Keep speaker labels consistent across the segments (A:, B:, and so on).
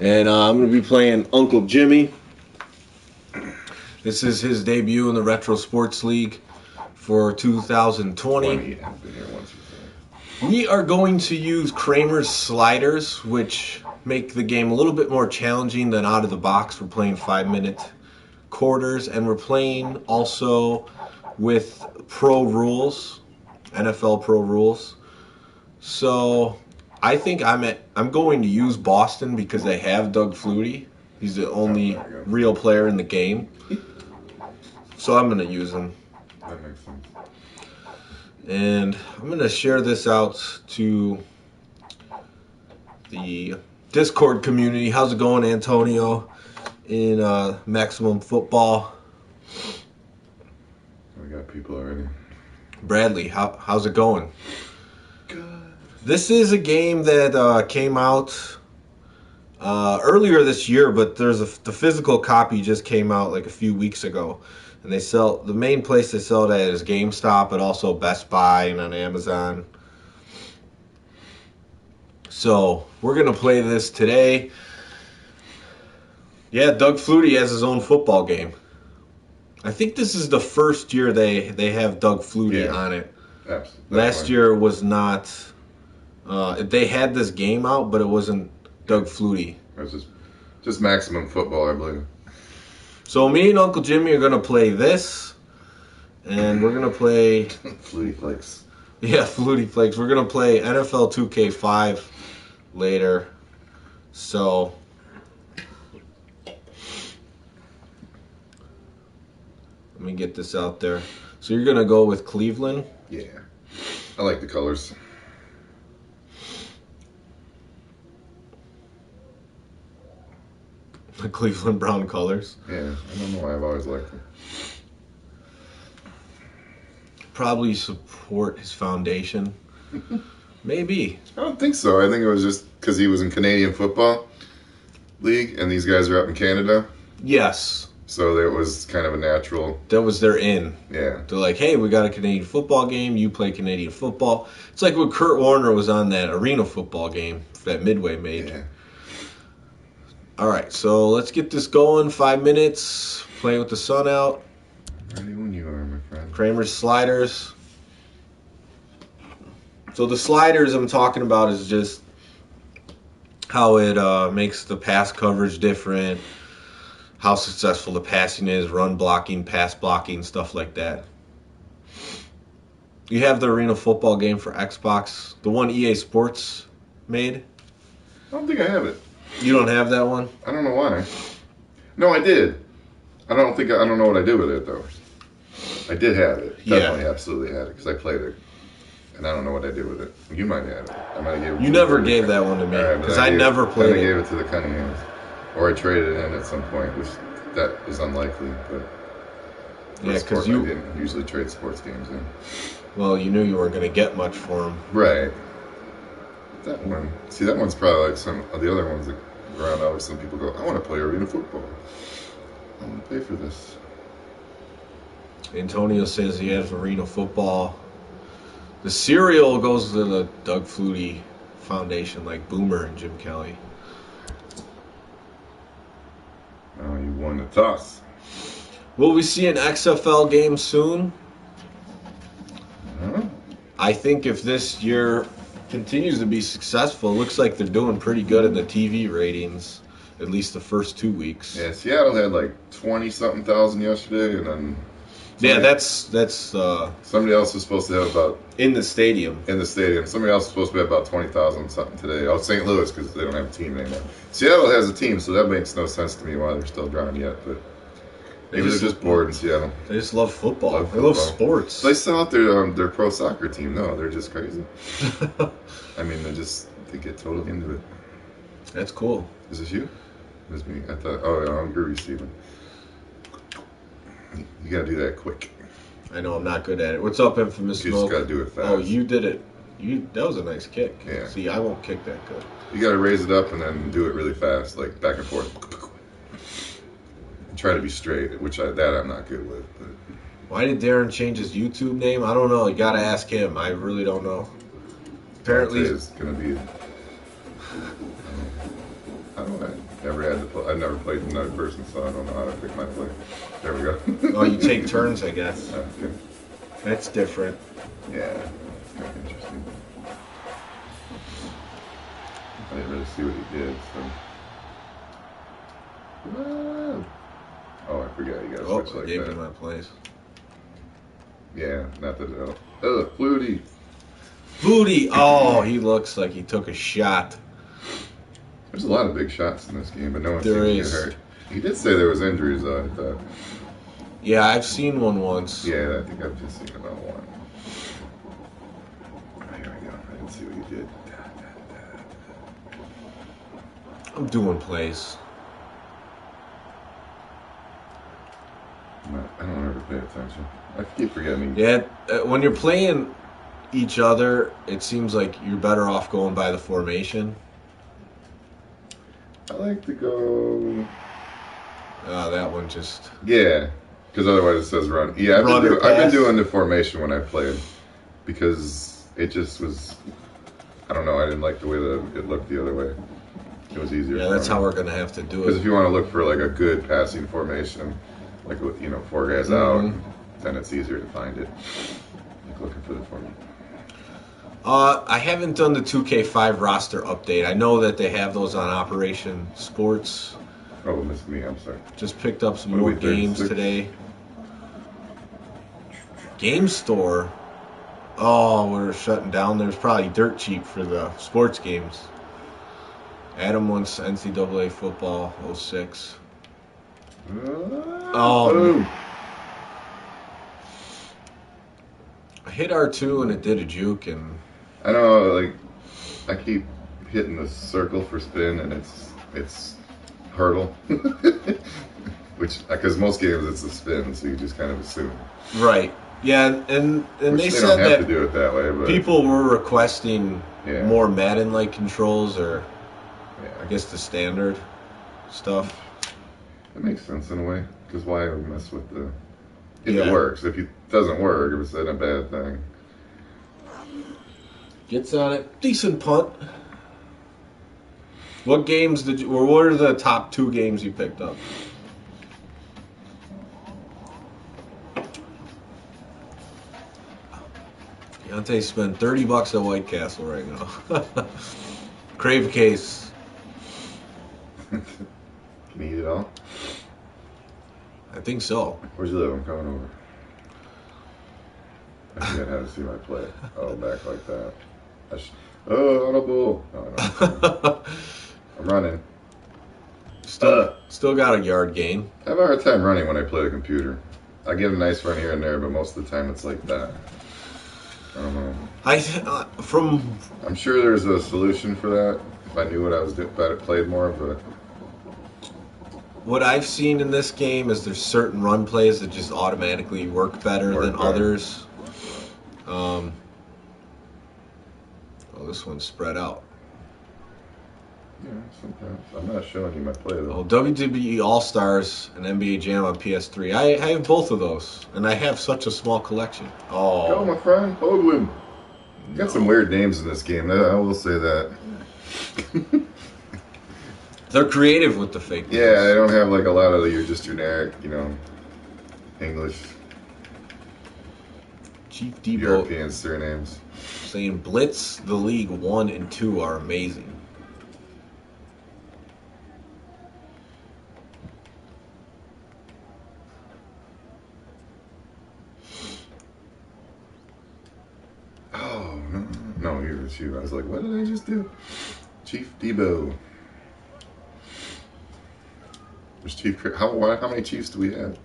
A: And I'm going to be playing Uncle Jimmy. This is his debut in the Retro Sports League for 2020.
B: I've been here once before.
A: We are going to use Kramer's sliders, which make the game a little bit more challenging than out of the box. We're playing 5-minute quarters, and we're playing also with pro rules, NFL pro rules. So I think I'm going to use Boston because they have Doug Flutie. He's the only real player in the game. So I'm going to use him.
B: That makes sense.
A: And I'm going to share this out to the Discord community. How's it going, Antonio, in Maximum Football?
B: We got people already.
A: Bradley, how's it going?
B: Good.
A: This is a game that came out earlier this year, but the physical copy just came out like a few weeks ago. And the main place they sell it at is GameStop, but also Best Buy and on Amazon. So we're going to play this today. Yeah, Doug Flutie has his own football game. I think this is the first year they have Doug Flutie on it.
B: Absolutely.
A: Last year was not. They had this game out, but it wasn't Doug Flutie.
B: It was just Maximum Football, I believe.
A: So me and Uncle Jimmy are going to play this, and we're going to play...
B: Flutie Flakes.
A: Yeah, Flutie Flakes. We're going to play NFL 2K5 later. So... let me get this out there. So you're going to go with Cleveland?
B: Yeah. I like the colors.
A: The Cleveland Brown colors?
B: Yeah, I don't know why I've always liked them.
A: Probably support his foundation. Maybe.
B: I don't think so. I think it was just because he was in Canadian Football League, and these guys are up in Canada.
A: Yes.
B: So it was kind of a natural...
A: That was their in.
B: Yeah.
A: They're like, hey, we got a Canadian football game. You play Canadian football. It's like when Kurt Warner was on that arena football game that Midway made.
B: Yeah.
A: All right, so let's get this going. 5 minutes. Playing with the sun out.
B: Ready when you are, my friend.
A: Kramer's sliders. So the sliders I'm talking about is just how it makes the pass coverage different, how successful the passing is, run blocking, pass blocking, stuff like that. You have the arena football game for Xbox, the one EA Sports made?
B: I don't think I have it.
A: You don't have that one?
B: I don't know why. No, I did. I don't know what I did with it, though. I did have it. Definitely, absolutely had it, because I played it. And I don't know what I did with it. You might have it. I might have gave it to
A: you. Never gave that one to me, because I never played it.
B: I gave it to the Cunninghams. Or I traded it in at some point, which that is unlikely, but...
A: yeah, because you...
B: I didn't usually trade sports games in.
A: Well, you knew you weren't going to get much for them.
B: Right. That one. See, that one's probably like some of the other ones that around always some people go, I want to play arena football. I want to pay for this.
A: Antonio says he has arena football. The cereal goes to the Doug Flutie Foundation, like Boomer and Jim Kelly.
B: Oh, you won the toss.
A: Will we see an XFL game soon?
B: Huh?
A: I think if this year continues to be successful, it looks like they're doing pretty good in the TV ratings, at least the first 2 weeks.
B: Yeah, Seattle had like 20-something thousand yesterday, and then...
A: yeah, that's
B: somebody else was supposed to have about...
A: in the stadium.
B: In the stadium. Somebody else was supposed to be about 20,000 something today. Oh, St. Louis, because they don't have a team anymore. Seattle has a team, so that makes no sense to me why they're still drawing yet, but... maybe they're just bored in Seattle.
A: They just love football. They love sports.
B: They sell out their pro soccer team. No, they're just crazy. I mean, they get totally into it.
A: That's cool.
B: Is this you? It's me. I thought. Oh, yeah, I'm groovy, Steven. You gotta do that quick.
A: I know I'm not good at it. What's up, Infamous Smoke?
B: You just gotta do it fast.
A: Oh, you did it. That was a nice kick.
B: Yeah.
A: See, I won't kick that good.
B: You gotta raise it up and then do it really fast, like back and forth. And try to be straight, which I'm not good with. But.
A: Why did Darren change his YouTube name? I don't know. You gotta ask him. I really don't know. Apparently,
B: it's gonna be. I don't I never had to play. I've never played another person, so I don't know how to pick my play. There we go.
A: Oh, you take turns, I guess.
B: Okay.
A: That's different.
B: Yeah, it's kind of interesting. I didn't really see what he did, so. Oh, I forgot. You gotta switch like
A: gave
B: that.
A: me my place.
B: Yeah, not that it'll. Oh, Flutie.
A: Flutie! Oh, he looks like he took a shot.
B: There's a lot of big shots in this game, but no one
A: There
B: seems to
A: is.
B: get hurt. He did say there was injuries, though, I thought.
A: Yeah, I've seen one once.
B: Yeah, I think I've just seen about one. Here we go. I didn't see what he did.
A: I'm doing plays.
B: I don't ever pay attention. I keep forgetting.
A: Yeah, when you're playing each other, it seems like you're better off going by the formation.
B: I like to go.
A: That one just.
B: Yeah, because otherwise it says run. Yeah, I've been doing the formation when I played because it just was. I don't know. I didn't like the way that it looked the other way. It was easier.
A: Yeah, that's how we're gonna have to do
B: Because
A: it.
B: if you want to look for like a good passing formation, like with 4 guys out, then it's easier to find it. Like looking for the formation.
A: I haven't done the 2K5 roster update. I know that they have those on Operation Sports.
B: Oh, missed me. I'm sorry.
A: Just picked up some
B: What are
A: more
B: we,
A: games
B: 36?
A: today. Game Store. Oh, we're shutting down. There's probably dirt cheap for the sports games. Adam wants NCAA football 06. Oh,
B: boom.
A: I hit R2 and it did a juke, and
B: I know, like, I keep hitting the circle for spin, and it's hurdle. Which, because most games it's a spin, so you just kind of assume.
A: right. Yeah, and
B: Which
A: they
B: they
A: said
B: don't have
A: that
B: to do it that way, but
A: people were requesting
B: Yeah.
A: more Madden-like controls, or
B: yeah,
A: I guess the standard stuff.
B: it makes sense in a way. Because why mess with the? If
A: Yeah.
B: it works, if it doesn't work, if it's then a bad thing.
A: Gets on it. Decent punt. What games did you, or what are the top 2 games you picked up? Deontay spent $30 at White Castle right now. Crave case.
B: Can you eat it all?
A: I think so.
B: Where'd you live? I'm coming over. I forget how to see my play. Oh, back like that. Oh, audible. No. I'm running.
A: Still got a yard gain.
B: I have a hard time running when I play the computer. I get a nice run here and there, but most of the time it's like that. I don't know. I'm sure there's a solution for that. If I knew what I was doing, if I played more, but
A: what I've seen in this game is there's certain run plays that just automatically work better than others. Oh, this one's spread out.
B: yeah, sometimes. I'm not showing you my play though.
A: Oh, WWE All-Stars and NBA Jam on PS3. I have both of those, and I have such a small collection. Oh.
B: Go, my friend. Hoagland. Got some weird names in this game. I will say that.
A: They're creative with the fake names.
B: Yeah, I don't have like a lot of your just generic, English,
A: Chief Debo
B: European surnames.
A: saying Blitz, the League 1 and 2 are amazing.
B: Oh, no, you're the Chief. I was like, what did I just do? Chief Debo. There's Chief. How many Chiefs do we have?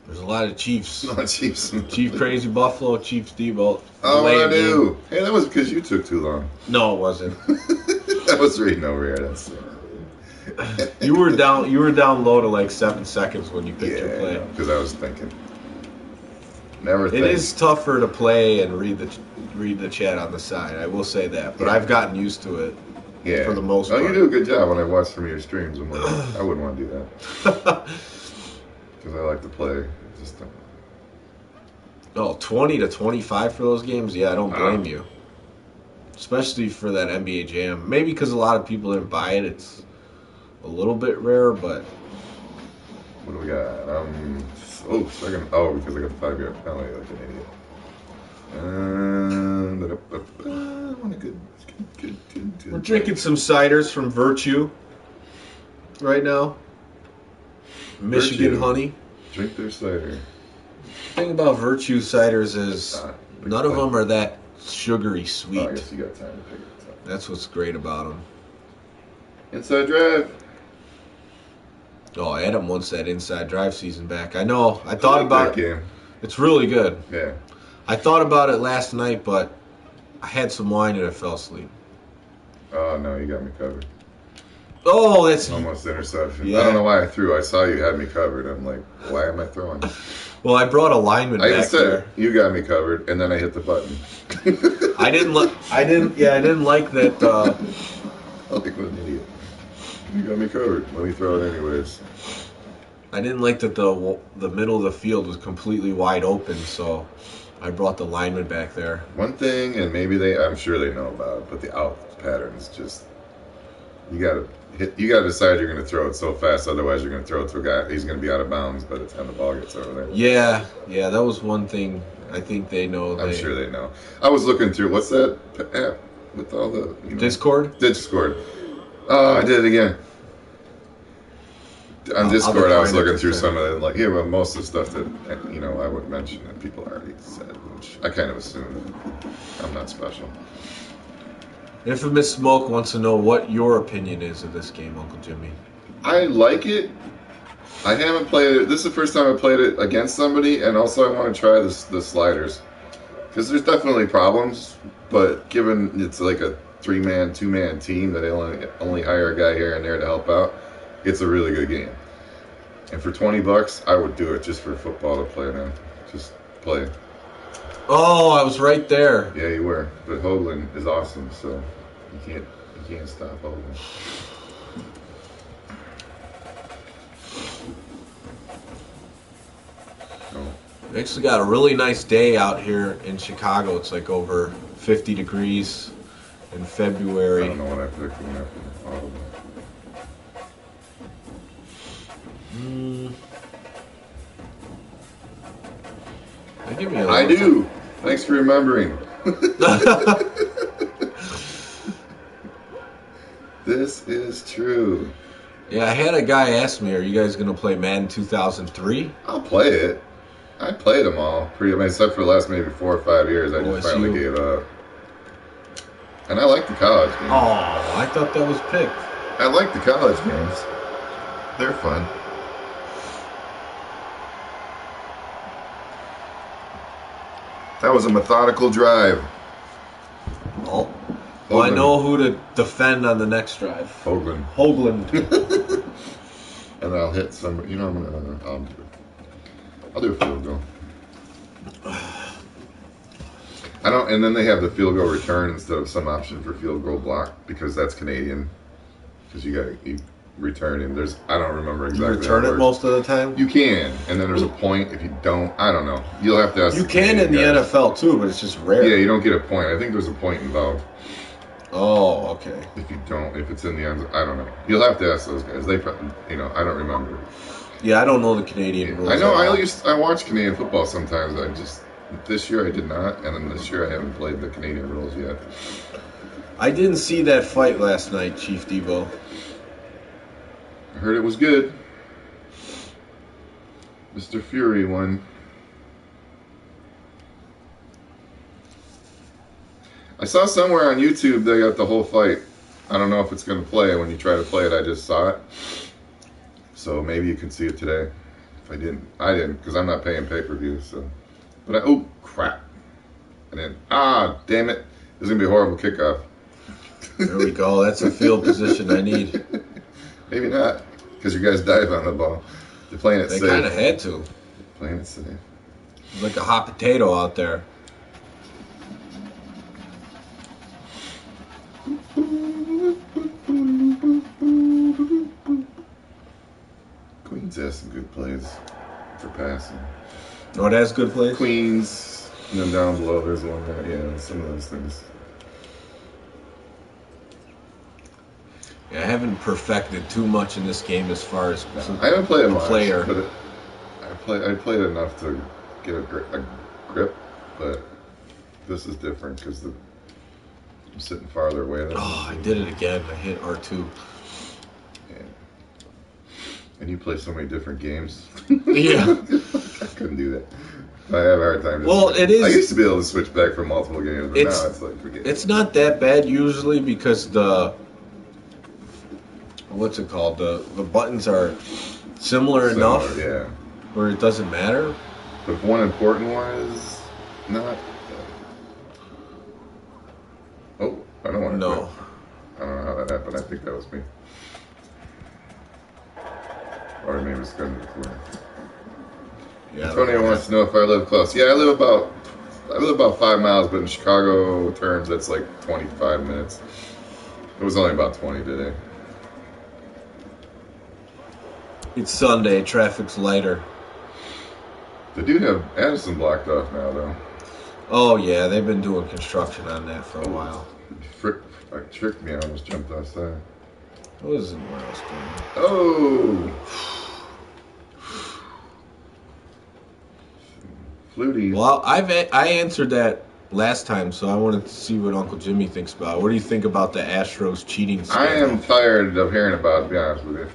A: There's a lot of Chiefs.
B: No, Chiefs.
A: Chief Crazy Buffalo, Chief Debo.
B: Oh, what I do? Hey, that was because you took too long.
A: No, it wasn't.
B: I was reading over here. That's.
A: You were down low to like 7 seconds when you picked your play.
B: Because I was thinking. Never.
A: It is tougher to play and read the chat on the side. I will say that, but I've gotten used to it.
B: Yeah.
A: For the most part.
B: Oh, you do a good job when I watch some of your streams. I'm like, I wouldn't want to do that. Because I like to play. Just.
A: Oh, 20 to 25 for those games? Yeah, I don't blame you. Especially for that NBA Jam. Maybe because a lot of people didn't buy it. a little bit rare, but
B: What do we got? Second. Oh, because I got the 5-yard penalty like an idiot. I want a good.
A: We're drinking some ciders from Virtue right now. Michigan
B: Virtue.
A: honey.
B: Drink their cider.
A: The thing about Virtue ciders is none of them are that sugary sweet.
B: Oh, I guess you got time to pick it up.
A: That's what's great about them.
B: Inside drive.
A: Oh, Adam wants that inside drive season back. I know. I thought about
B: that game.
A: It's really good.
B: Yeah.
A: I thought about it last night, but I had some wine and I fell asleep.
B: Oh no, you got me covered.
A: Oh, that's
B: Almost interception.
A: Yeah.
B: I don't know why I threw. I saw you had me covered. I'm like, why am I throwing?
A: well. I brought a lineman
B: I
A: back
B: just said
A: there.
B: you got me covered, and then I hit the button.
A: I didn't like that.
B: Like what an idiot. You got me covered. Let me throw it anyways.
A: I didn't like that the middle of the field was completely wide open, so I brought the lineman back there.
B: One thing, and maybe I'm sure they know about it, but the out patterns just you gotta decide you're gonna throw it so fast. Otherwise, you're gonna throw it to a guy. He's gonna be out of bounds by the time the ball gets over there.
A: Yeah, that was one thing. I think they know.
B: I'm sure they know. I was looking through what's that app with all the
A: Discord.
B: Discord. Oh, I did it again. On Discord, I was looking through some of it, well, most of the stuff that I would mention that people already said, which I kind of assume. I'm not special.
A: Infamous Smoke wants to know what your opinion is of this game, Uncle Jimmy.
B: I like it. I haven't played it. This is the first time I played it against somebody, and also I want to try the sliders because there's definitely problems. But given it's like a 3-man, 2-man team that they only hire a guy here and there to help out, it's a really good game. And for $20, I would do it just for football to play, man. Just play.
A: Oh, I was right there.
B: Yeah, you were. But Hoagland is awesome, so you can't stop Hoagland. No.
A: We actually got a really nice day out here in Chicago. It's like over 50 degrees in February.
B: I don't know what I picked when I Audible.
A: Give me a
B: I do. Thanks for remembering. This is true.
A: Yeah, I had a guy ask me, are you guys going to play Madden 2003?
B: I'll play it. I played them all, pretty much, except for the last maybe 4 or 5 years. I just finally gave up. And I like the college games.
A: Oh, I thought that was picked.
B: I like the college games. They're fun. That was a methodical drive.
A: Oh. Well, I know who to defend on the next drive.
B: Hoagland. And I'll hit some. I'll do a field goal. And then they have the field goal return instead of some option for field goal block because that's Canadian. Because you return and I don't remember exactly.
A: You return it most of the time?
B: You can, and then there's a point if you don't. I don't know. You'll have to ask.
A: You can in the NFL too, but it's just rare.
B: Yeah, you don't get a point. I think there's a point involved.
A: Oh, okay.
B: If it's in the end, I don't know. You'll have to ask those guys. They probably, I don't remember.
A: Yeah, I don't know the Canadian rules.
B: I know. I watch Canadian football sometimes. This year I did not, and then this year I haven't played the Canadian rules yet.
A: I didn't see that fight last night, Chief Debo.
B: I heard it was good. Mr. Fury won. I saw somewhere on YouTube they got the whole fight. I don't know if it's going to play. When you try to play it, I just saw it. So maybe you can see it today. If I didn't because I'm not paying pay-per-view. So, but oh crap! And then damn it! This is gonna be a horrible kickoff.
A: There we go. That's a field position I need.
B: Maybe not, because you guys dive on the ball. They're playing it safe.
A: They kind of had to.
B: Playing it safe.
A: Like a hot potato out there.
B: Queens has some good plays for passing.
A: Oh, it has good plays?
B: Queens, and then down below there's one there. Yeah, some of those things.
A: Yeah, I haven't perfected too much in this game as far as
B: I haven't played it much,
A: player.
B: but I played enough to get a grip, but this is different because I'm sitting farther away than
A: I did it again. I hit R2.
B: And you play so many different games.
A: Yeah.
B: I couldn't do that. I have a hard time.
A: It is.
B: I used to be able to switch back from multiple games, but now it's like forget it.
A: It's not that bad usually because what's it called? The buttons are similar enough.
B: Yeah.
A: Where it doesn't matter.
B: But if one important one is not. Oh, I don't want to.
A: No.
B: Quit. I don't know how that happened. I think that was me. Or maybe it's going to be clear.
A: Yeah,
B: Antonio wants to know if I live close. Yeah, I live about 5 miles, but in Chicago terms, that's like 25 minutes. It was only about 20 today.
A: It's Sunday. Traffic's lighter.
B: They do have Addison blocked off now, though.
A: Oh yeah, they've been doing construction on that for a while.
B: Tricked me. I almost jumped outside.
A: What was it where I was going?
B: Oh. Flutie.
A: Well, I answered that last time, so I wanted to see what Uncle Jimmy thinks about it. What do you think about the Astros cheating scandal?
B: I am tired of hearing about it, to be honest with you.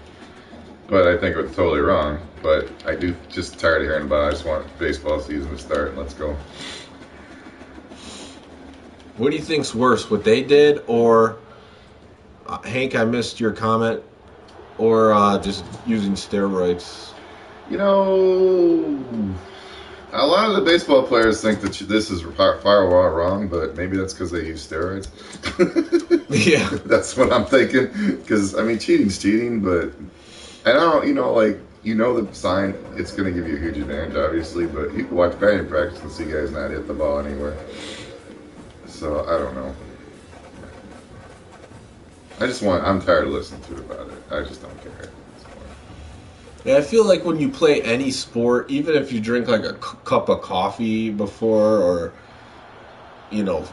B: But I think it was totally wrong. But I do just tired of hearing about it. I just want baseball season to start and let's go.
A: What do you think's worse, what they did, or Hank? I missed your comment, or just using steroids.
B: You know, a lot of the baseball players think that this is far wrong, but maybe that's because they use steroids.
A: Yeah,
B: that's what I'm thinking. Because I mean, cheating's cheating, but I don't, the sign. It's going to give you a huge advantage, obviously. But you can watch batting practice and see guys not hit the ball anywhere. So I don't know. I'm tired of listening to it about it. I just don't care at this point.
A: Yeah, I feel like when you play any sport, even if you drink like a cup of coffee before, or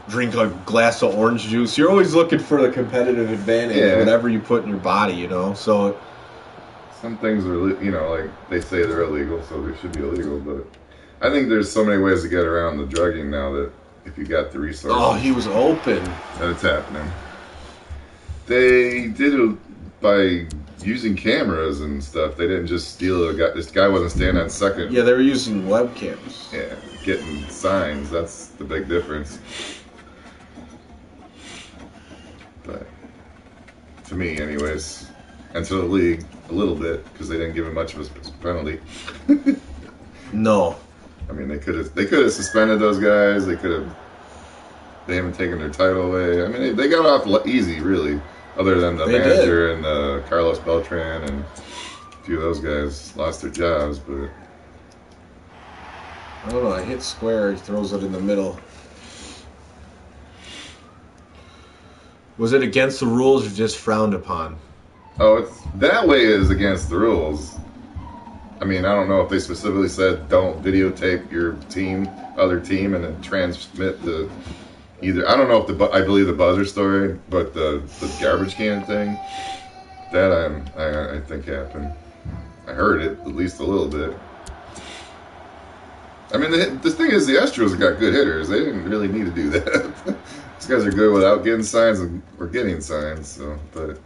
A: drink a glass of orange juice, you're always looking for the competitive advantage, whatever you put in your body, So
B: some things are, like they say they're illegal, so they should be illegal. But I think there's so many ways to get around the drugging now that if you got the resources.
A: Oh, he was open.
B: That it's happening. They did it by using cameras and stuff. They didn't just steal this guy wasn't standing on second.
A: Yeah, they were using webcams.
B: Yeah, getting signs. That's the big difference. But to me, anyways, and to the league a little bit because they didn't give him much of a penalty.
A: No.
B: I mean, they could have suspended those guys. They haven't taken their title away. I mean, they got off easy, really, other than the manager and Carlos Beltran and a few of those guys lost their jobs. But
A: I don't know. I hit square. He throws it in the middle. Was it against the rules or just frowned upon?
B: Oh, that way is against the rules. I mean, I don't know if they specifically said don't videotape your other team, and then transmit the either. I don't know if I believe the buzzer story, but the garbage can thing that I think happened. I heard it at least a little bit. I mean, the thing is, the Astros got good hitters. They didn't really need to do that. These guys are good without getting signs or getting signs. So, but.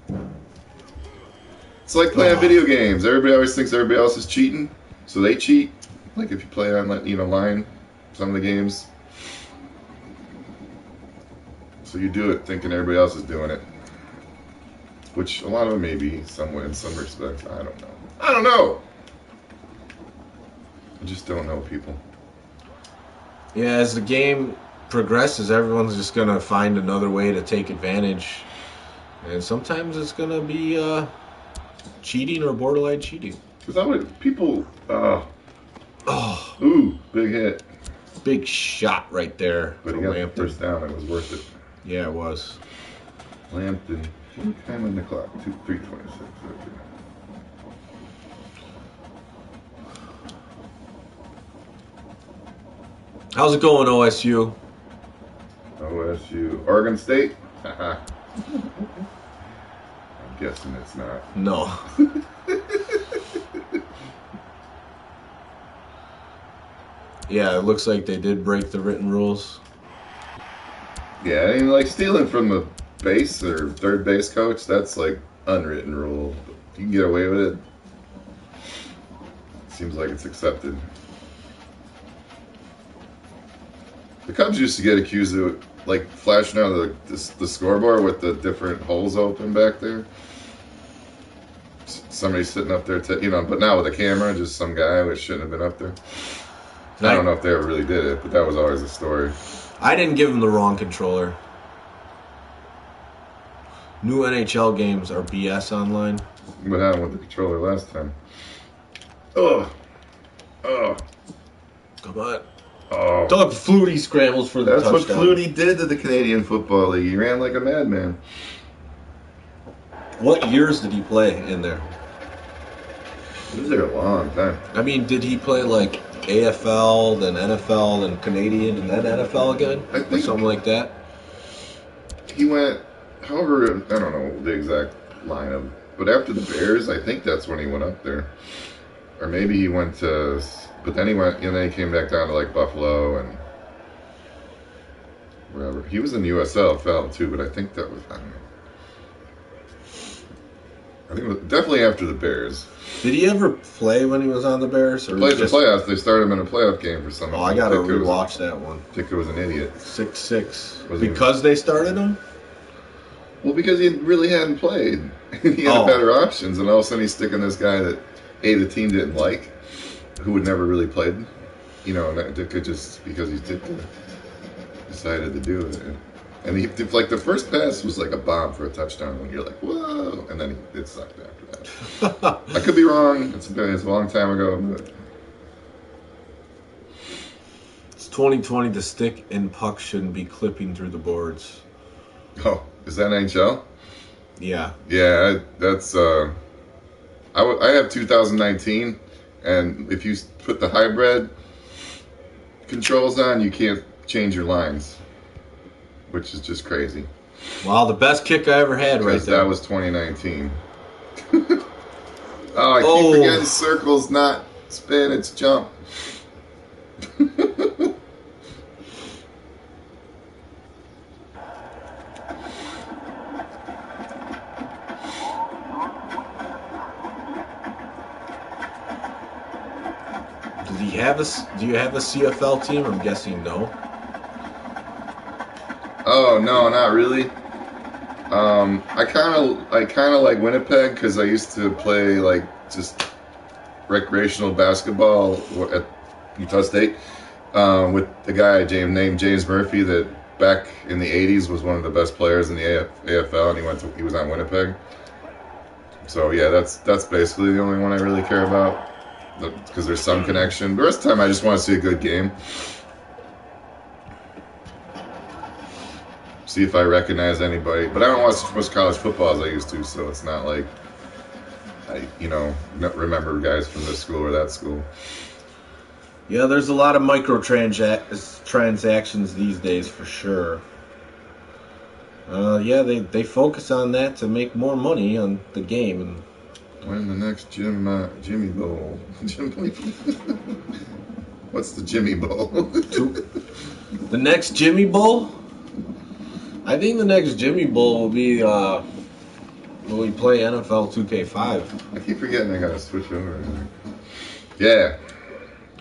B: It's like playing video games. Everybody always thinks everybody else is cheating, so they cheat. Like if you play on, line, some of the games. So you do it thinking everybody else is doing it, which a lot of them may be somewhat in some respects. I don't know. I just don't know people.
A: Yeah, as the game progresses, everyone's just gonna find another way to take advantage, and sometimes it's gonna be cheating or borderline cheating.
B: Because people. Ooh, big hit.
A: Big shot right there.
B: But he got the first down. It was worth it.
A: Yeah, it was.
B: Lampton. Time on the clock. 3:26.
A: How's it going, OSU?
B: OSU. Oregon State? I'm guessing it's not.
A: No. Yeah, it looks like they did break the written rules.
B: Yeah, I mean, like stealing from the base or third base coach, that's like unwritten rule. You can get away with it. Seems like it's accepted. The Cubs used to get accused of like flashing out of the scoreboard with the different holes open back there. Somebody sitting up there, but now with a camera, just some guy that shouldn't have been up there. I don't know if they ever really did it, but that was always a story.
A: I didn't give him the wrong controller. New NHL games are BS online.
B: What happened with the controller last time? Oh.
A: Come on.
B: Oh.
A: Doug Flutie scrambles for the touchdown.
B: That's what Flutie did to the Canadian Football League. He ran like a madman.
A: What years did he play in there?
B: He was there a long time.
A: I mean, did he play like AFL, then NFL, then Canadian, and then NFL again?
B: I think
A: or something like that?
B: He went, however, I don't know the exact lineup, but after the Bears, I think that's when he went up there. Or maybe he went to, but then then he came back down to like Buffalo and wherever. He was in the USFL too, but I think that was, I don't know. I think it was definitely after the Bears.
A: Did he ever play when he was on the Bears? Or
B: played the playoffs. They started him in a playoff game for some reason.
A: Oh, I gotta rewatch that one.
B: I think it was an idiot.
A: 6-6. Because they started him?
B: Well, because he really hadn't played. He had better options, and all of a sudden he's sticking this guy that the team didn't like, who had never really played. And that could just because he decided to do it. And he, like the first pass was like a bomb for a touchdown when you're like, whoa, and then it sucked after that. I could be wrong. It's a long time ago, but
A: it's 2020. The stick and puck shouldn't be clipping through the boards.
B: Oh, is that NHL?
A: Yeah.
B: Yeah, that's. I have 2019, and if you put the hybrid controls on, you can't change your lines. Which is just crazy.
A: Wow, the best kick I ever had right there.
B: That was 2019. I keep forgetting circles, not spin, it's jump.
A: Do you have a CFL team? I'm guessing no.
B: Oh no, not really. I kind of like Winnipeg because I used to play like just recreational basketball at Utah State with the guy named James Murphy that back in the '80s was one of the best players in the AFL, and he was on Winnipeg. So yeah, that's basically the only one I really care about because there's some connection. The rest of the time, I just want to see a good game. See if I recognize anybody. But I don't watch as much college football as I used to, so it's not like I, not remember guys from this school or that school.
A: Yeah, there's a lot of transactions these days for sure. Yeah, they focus on that to make more money on the game. And
B: when the next Jimmy Bowl? What's the Jimmy Bowl?
A: The next Jimmy Bowl? I think the next Jimmy Bowl will be when we play NFL 2K5.
B: I keep forgetting I gotta switch over. Yeah.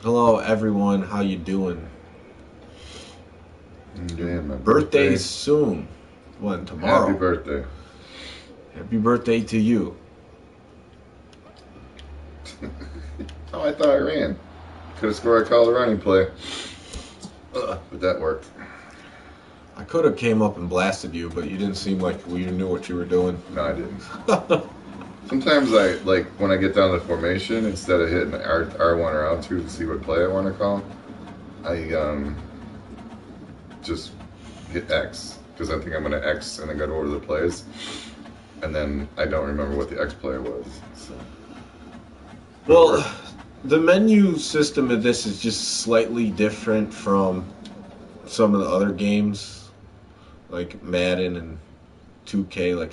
A: Hello everyone, how you doing?
B: Yeah, my
A: Birthday's soon. When? Tomorrow.
B: Happy birthday.
A: Happy birthday to you.
B: Oh, I thought I ran. Could have scored a call running play. But that worked.
A: I could have came up and blasted you, but you didn't seem like you knew what you were doing.
B: No, I didn't. Sometimes when I get down to the formation, instead of hitting R1 or R2 to see what play I want to call, I just hit X because I think I'm going to X and then go over the plays, and then I don't remember what the X player was. So.
A: Well, the menu system of this is just slightly different from some of the other games, like Madden and 2K. Like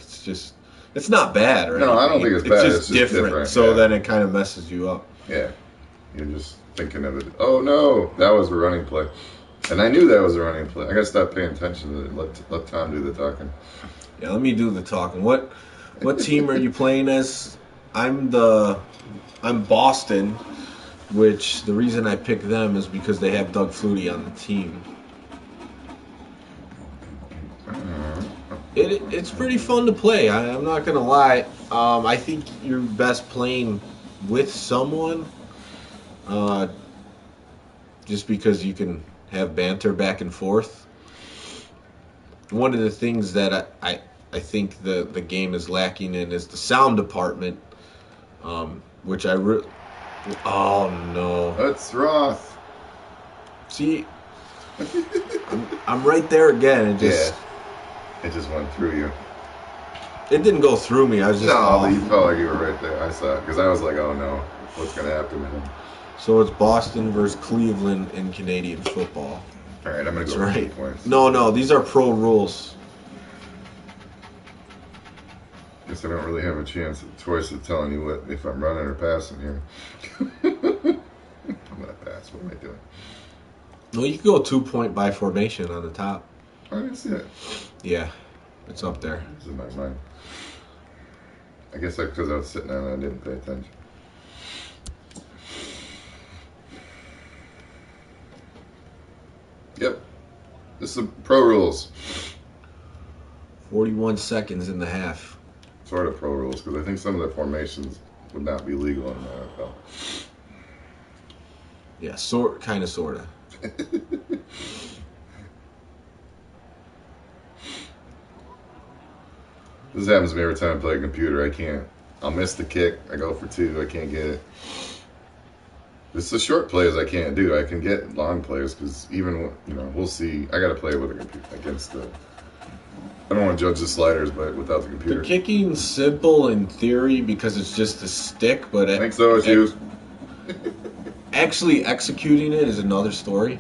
A: It's not bad, right?
B: No, I don't think it's bad.
A: It's just different. So then it kind of messes you up.
B: Yeah. You're just thinking of it. Oh, no. That was a running play. And I knew that was a running play. I got to stop paying attention to it. Let Tom do the talking.
A: Yeah, let me do the talking. What team are you playing as? I'm Boston, which the reason I picked them is because they have Doug Flutie on the team. It's pretty fun to play. I'm not gonna lie. I think you're best playing with someone, just because you can have banter back and forth. One of the things that I think the game is lacking in is the sound department, which oh no!
B: That's Roth.
A: See, I'm right there again.
B: It just went through you.
A: It didn't go through me. I was just
B: but you felt like you were right there. I saw it because I was like, oh no, what's gonna happen to him?
A: So it's Boston versus Cleveland in Canadian football.
B: All right, I'm gonna go for 2 points.
A: No, these are pro rules.
B: Guess I don't really have a choice of telling you what if I'm running or passing here. I'm gonna pass. What am I doing?
A: Well, you can go 2-point by formation on the top.
B: I didn't see it.
A: Yeah, it's up there.
B: This is my mind. I guess because I was sitting down and I didn't pay attention. Yep. This is pro rules.
A: 41 seconds in the half.
B: Sort of pro rules, because I think some of the formations would not be legal in the NFL.
A: Yeah, kind of, sort of.
B: This happens to me every time I play a computer. I'll miss the kick. I go for 2. I can't get it. It's the short plays I can't do. I can get long plays because even, we'll see. I got to play with a computer against the... I don't want to judge the sliders, but without the computer.
A: The kicking's simple in theory because it's just a stick, but...
B: I think so, it's you.
A: Actually executing it is another story,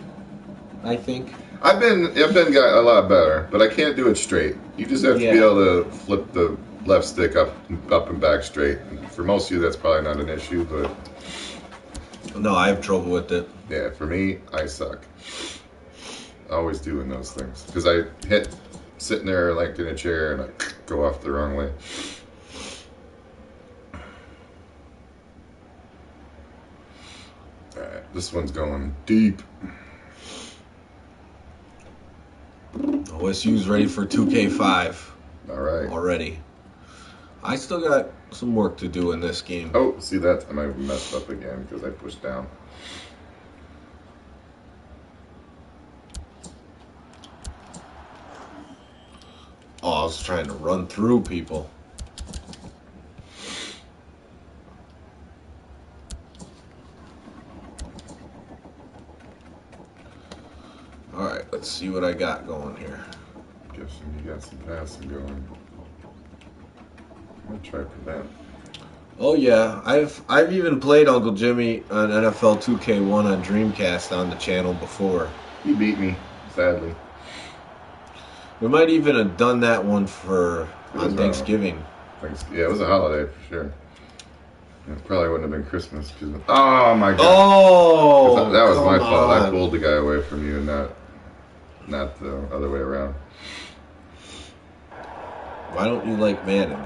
A: I think.
B: I've been got a lot better, but I can't do it straight. You just have to be able to flip the left stick up and back straight. For most of you, that's probably not an issue, but...
A: No, I have trouble with it.
B: Yeah, for me, I suck. Always doing those things. Because I hit sitting there like in a chair and I go off the wrong way. Alright, this one's going deep.
A: OSU's ready for 2K5.
B: Alright.
A: Already. I still got some work to do in this game.
B: Oh, see that? I might have messed up again because I pushed down.
A: Oh, I was trying to run through people. Alright, let's see what I got going here.
B: Guessing you got some passing going. I'll try for that.
A: Oh yeah, I've even played Uncle Jimmy on NFL 2K1 on Dreamcast on the channel before.
B: You beat me, sadly.
A: We might even have done that one on Thanksgiving.
B: Yeah, it was a holiday for sure. It probably wouldn't have been Christmas. Oh my god!
A: Oh,
B: that was my fault. I pulled the guy away from you, and not the other way around.
A: Why don't you like Madden?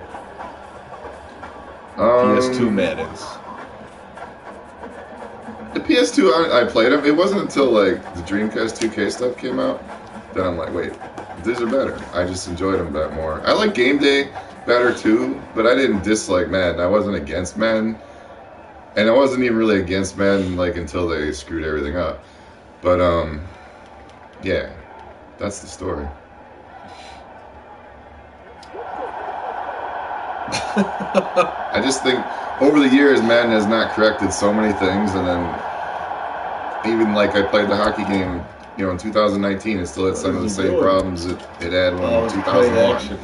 A: PS2 Maddens.
B: The PS2, I played them. It wasn't until like the Dreamcast 2K stuff came out that I'm like, wait, these are better. I just enjoyed them a bit more. I like Game Day better too, but I didn't dislike Madden. I wasn't against Madden, and I wasn't even really against Madden like until they screwed everything up. But yeah, that's the story. I just think over the years, Madden has not corrected so many things, and then even like I played the hockey game, in 2019, it still had some of the same problems it had when 2001,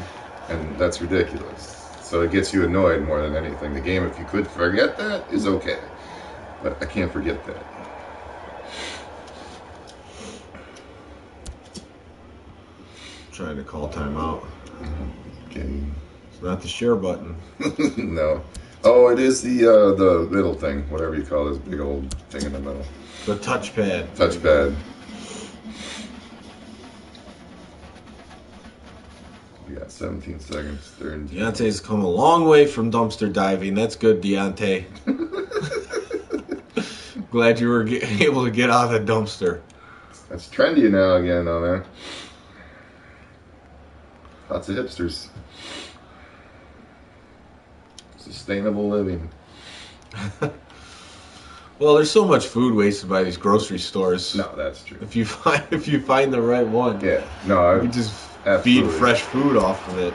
B: and that's ridiculous. So it gets you annoyed more than anything. The game, if you could forget that, is okay, but I can't forget that.
A: Trying to call timeout.
B: Getting
A: It's not the share button.
B: No. Oh, it is the middle thing, whatever you call this big old thing in the middle.
A: The touchpad.
B: Touchpad. We got 17 seconds.
A: Deontay's come a long way from dumpster diving. That's good, Deontay. Glad you were able to get out of the dumpster.
B: That's trendy now again, though, man. Lots of hipsters. Sustainable living.
A: Well, there's so much food wasted by these grocery stores.
B: No, that's true.
A: If you find the right one,
B: yeah, no,
A: you just
B: absolutely.
A: feed fresh food off of it.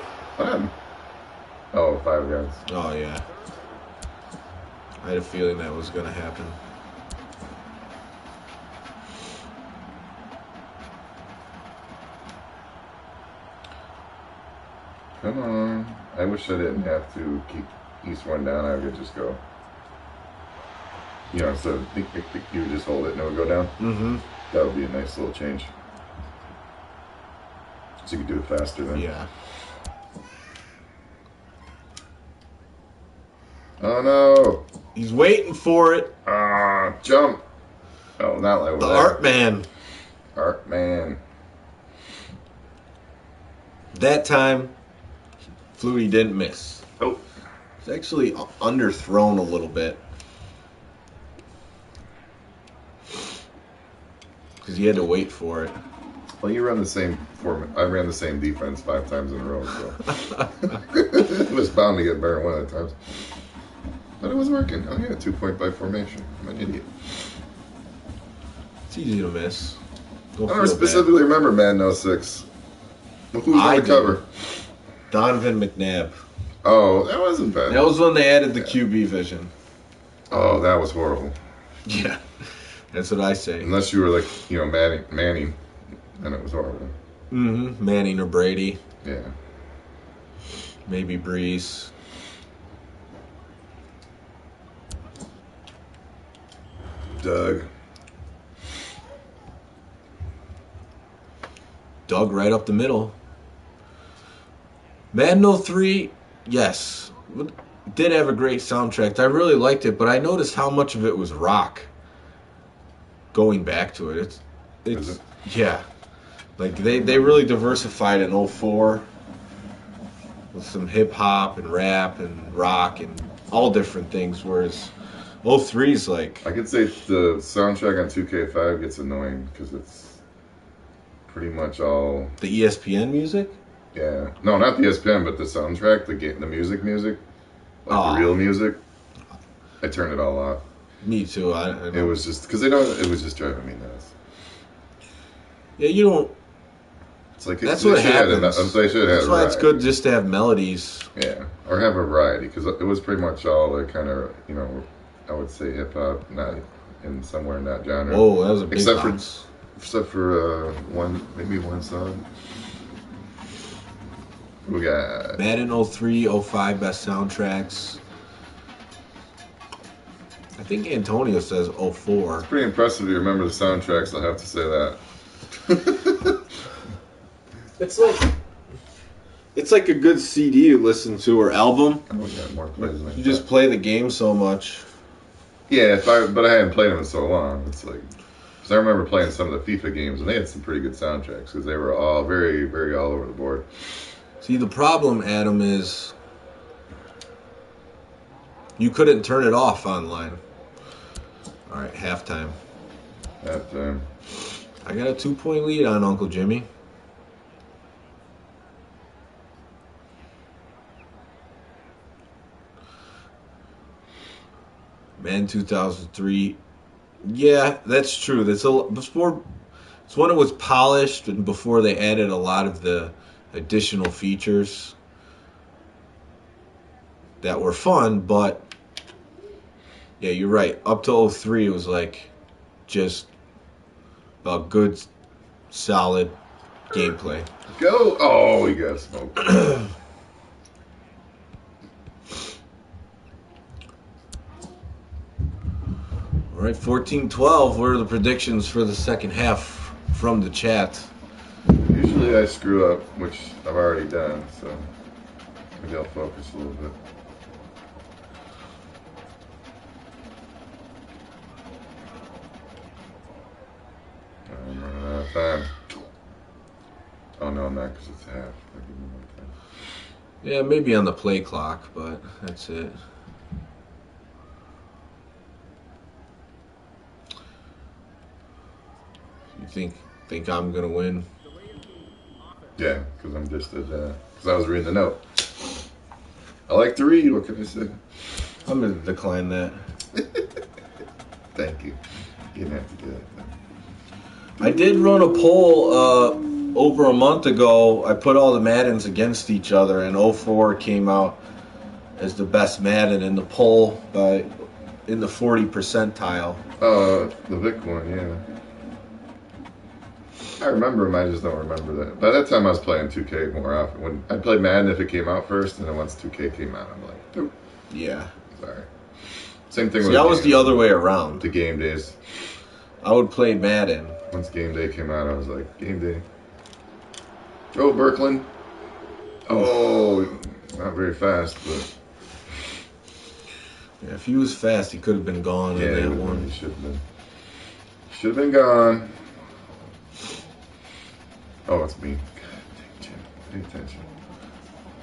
B: Oh, Five Guys.
A: Oh yeah, I had a feeling that was gonna happen.
B: Come on. I wish I didn't have to keep each one down. I could just go. You know, so you would just hold it and it would go down.
A: Mm-hmm.
B: That would be a nice little change. So you could do it faster then.
A: Yeah.
B: Oh no!
A: He's waiting for it.
B: Jump! Oh, not like
A: the Art Man.
B: Art Man.
A: That time, Flutie didn't miss.
B: Oh.
A: It's actually underthrown a little bit. Because he had to wait for it.
B: Well, you run the same format. I ran the same defense 5 times in a row, so it was bound to get burned one of the times. But it was working. Oh yeah, 2-point by formation. I'm an idiot.
A: It's easy to miss.
B: I don't specifically remember Madden 06. Who's on the cover?
A: Donovan McNabb.
B: Oh, that wasn't bad.
A: That was when they added the QB vision.
B: Oh, that was horrible.
A: Yeah, that's what I say.
B: Unless you were like, you know, Manning, then it was horrible.
A: Mm-hmm. Manning or Brady.
B: Yeah.
A: Maybe Breeze.
B: Doug
A: right up the middle. Madden 03, yes. Did have a great soundtrack. I really liked it, but I noticed how much of it was rock. Going back to it. It's yeah. Like they really diversified in 04 with some hip hop and rap and rock and all different things, whereas 03 is like...
B: I could say the soundtrack on 2K5 gets annoying because it's pretty much all...
A: The ESPN music?
B: Yeah. No, not the ESPN, but the soundtrack, the music. Like the real music. I turned it all off.
A: Me too.
B: It was just... Because it was just driving me nuts.
A: Yeah, you don't...
B: It's like
A: that's what happens.
B: That's
A: why it's good just to have melodies.
B: Yeah. Or have a variety, because it was pretty much all the kind of, you know... I would say hip hop, not in somewhere in that genre.
A: Oh, that was a big box.
B: Except for maybe one song. We got
A: Madden 03, 05 best soundtracks. I think Antonio says 04.
B: It's pretty impressive you remember the soundtracks, I'll have to say that.
A: It's like a good CD to listen to or album.
B: Oh, we got more plays than
A: you just play the game so much.
B: Yeah, but I hadn't played them in so long. It's like, because I remember playing some of the FIFA games, and they had some pretty good soundtracks, because they were all very, very all over the board.
A: See, the problem, Adam, is you couldn't turn it off online. All right, halftime.
B: Halftime.
A: I got a 2-point lead on Uncle Jimmy. Man, 2003. Yeah, that's true. It's when it was polished and before they added a lot of the additional features that were fun, but yeah, you're right. Up to 03, it was like just a good, solid gameplay.
B: Go! Oh, he got smoked.
A: All right, 14-12. What are the predictions for the second half from the chat?
B: Usually I screw up, which I've already done, so Maybe I'll focus a little bit. I'm running out of time. Oh no, I'm not, because it's half. I'll give me more time.
A: Yeah, maybe on the play clock, but that's it. You think I'm gonna win?
B: Yeah, because I'm just at because I was reading the note. I like to read. What can I say?
A: I'm gonna decline that.
B: Thank you. You didn't have to do that.
A: I did run a poll over a month ago. I put all the Maddens against each other, and 04 came out as the best Madden in the poll in the 40 percentile.
B: The Vic one, yeah. I remember him, I just don't remember that. By that time, I was playing 2K more often. When I played Madden, if it came out first, and then once 2K came out, I'm like, nope.
A: Yeah.
B: Sorry. Same thing
A: See,
B: with
A: that was the other way around.
B: The game days.
A: I would play Madden.
B: Once game day came out, I was like, game day. Oh, Birkland. Oh, not very fast, but.
A: Yeah, if he was fast, he could have been gone in that one.
B: He should have been. Should have been gone. Oh, it's me. God, dang, Jim. Pay attention.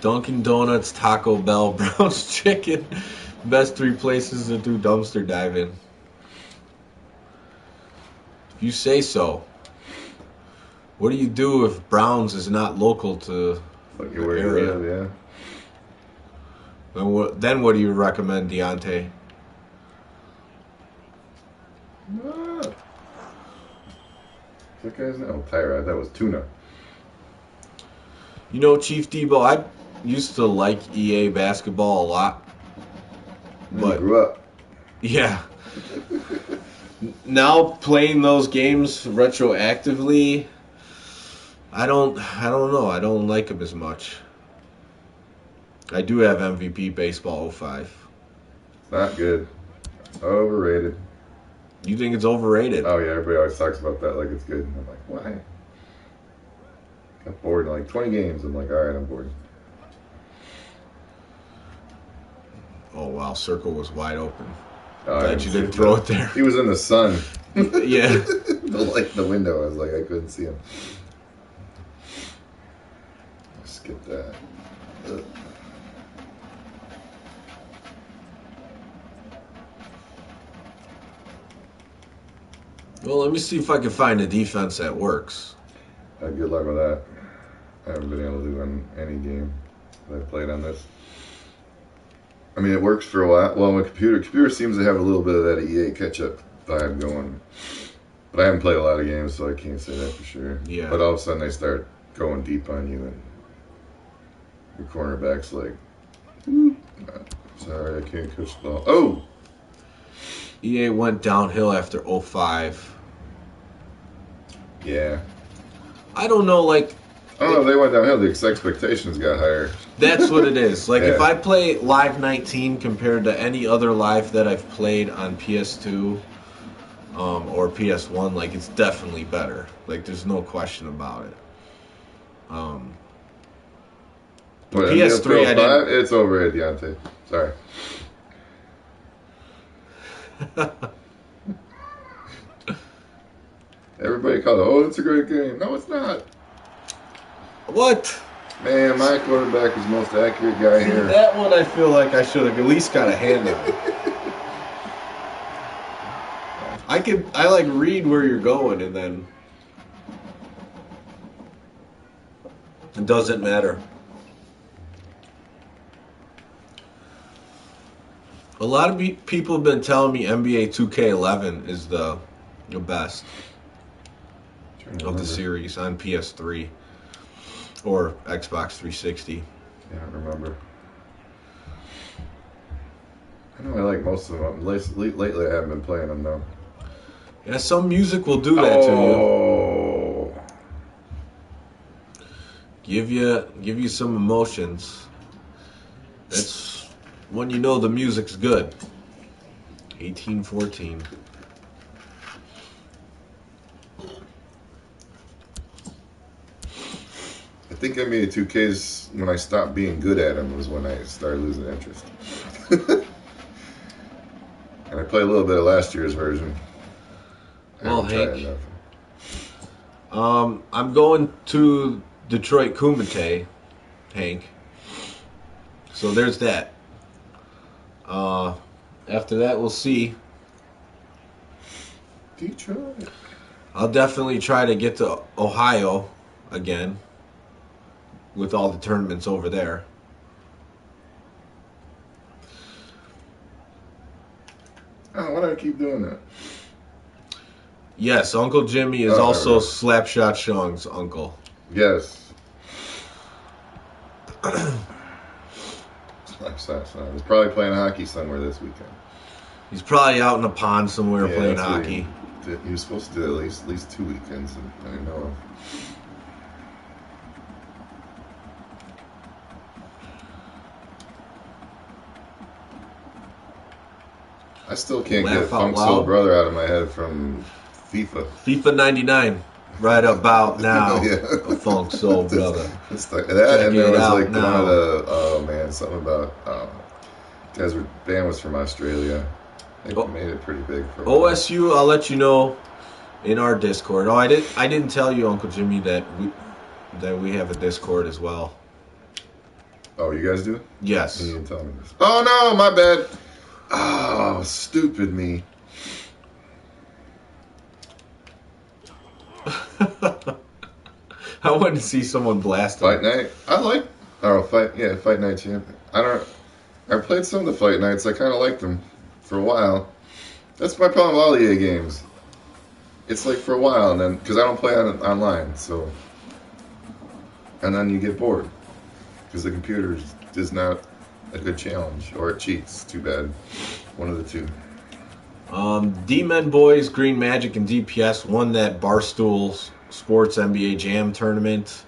A: Dunkin' Donuts, Taco Bell, Brown's Chicken. Best 3 places to do dumpster diving. If you say so. What do you do if Brown's is not local to
B: Like
A: the
B: where
A: area?
B: you live, yeah.
A: Then what do you recommend, Deontay?
B: Ah. That guy's name? Oh, Tyra. That was Tuna.
A: You know, Chief Debo, I used to like EA basketball a lot.
B: But you grew up.
A: Yeah. Now playing those games retroactively, I don't know. I don't like them as much. I do have MVP Baseball 05.
B: Not good. Overrated.
A: You think it's overrated?
B: Oh yeah, everybody always talks about that like it's good. And I'm like, why? Got bored in like 20 games. I'm like, all right, I'm bored.
A: Oh wow, circle was wide open.
B: Oh,
A: Glad you didn't throw it there.
B: He was in the sun.
A: Yeah.
B: the window. I was like, I couldn't see him. I'll skip that. Ugh.
A: Well, let me see if I can find a defense that works.
B: Good luck with that. I haven't been able to do on any game that I've played on this. I mean, it works for a while. Well, my computer seems to have a little bit of that EA catch-up vibe going. But I haven't played a lot of games, so I can't say that for sure.
A: Yeah.
B: But all of a sudden, they start going deep on you, and your cornerback's like, sorry, I can't catch the ball. Oh!
A: EA went downhill after 05.
B: Yeah.
A: I don't know, like...
B: Oh, they went downhill. The expectations got higher.
A: That's what it is. Like,
B: Yeah.
A: if I play Live 19 compared to any other Live that I've played on PS2 or PS1, like, it's definitely better. Like, there's no question about it.
B: But
A: PS3, I didn't...
B: It's overrated, Deontay. Sorry. Everybody called it, oh, it's a great game. No, it's not.
A: What?
B: Man, my quarterback is the most accurate guy
A: See,
B: here.
A: that one I feel like I should have at least got a hand on. I like read where you're going and then it doesn't matter. A lot of people have been telling me NBA 2K11 is the best of the series on PS3 or Xbox 360.
B: I don't remember. I know I like most of them. Lately, I haven't been playing them though.
A: Yeah, some music will do that to you. Give you some emotions. That's when you know the music's good. 1814.
B: think NBA 2K's when I stopped being good at them was when I started losing interest. And I played a little bit of last year's version.
A: Well, Hank, I'm going to Detroit Kumite, Hank. So there's that. After that, we'll see.
B: Detroit.
A: I'll definitely try to get to Ohio again with all the tournaments over there.
B: Oh, why do I keep doing that?
A: Yes, Uncle Jimmy is also Slapshot Shung's uncle.
B: Yes. Slapshot Shung. He's probably playing hockey somewhere this weekend.
A: He's probably out in a pond somewhere playing hockey.
B: He was supposed to do at least 2 weekends, and I didn't know him. I still can't get Funk Soul Brother out of my head from FIFA.
A: FIFA 99, right about now. Yeah. A Funk Soul Brother.
B: It's like that, and there was like one of the something about guys were band was from Australia. They made it pretty big for
A: OSU. I'll let you know in our Discord. Oh, I didn't tell you, Uncle Jimmy, that we have a Discord as well.
B: Oh, you guys do?
A: Yes.
B: You didn't tell me this. Oh no, my bad. Oh, stupid me.
A: I want to see someone blast
B: Fight Night. I like Fight Night Champion. I played some of the Fight Nights. I kind of liked them for a while. That's my problem with all EA games. It's like for a while, and then because I don't play online, so and then you get bored because the computer is not a good challenge, or it cheats. Too bad. One of the two.
A: D-Men Boys, Green Magic, and DPS won that Barstool Sports NBA Jam tournament.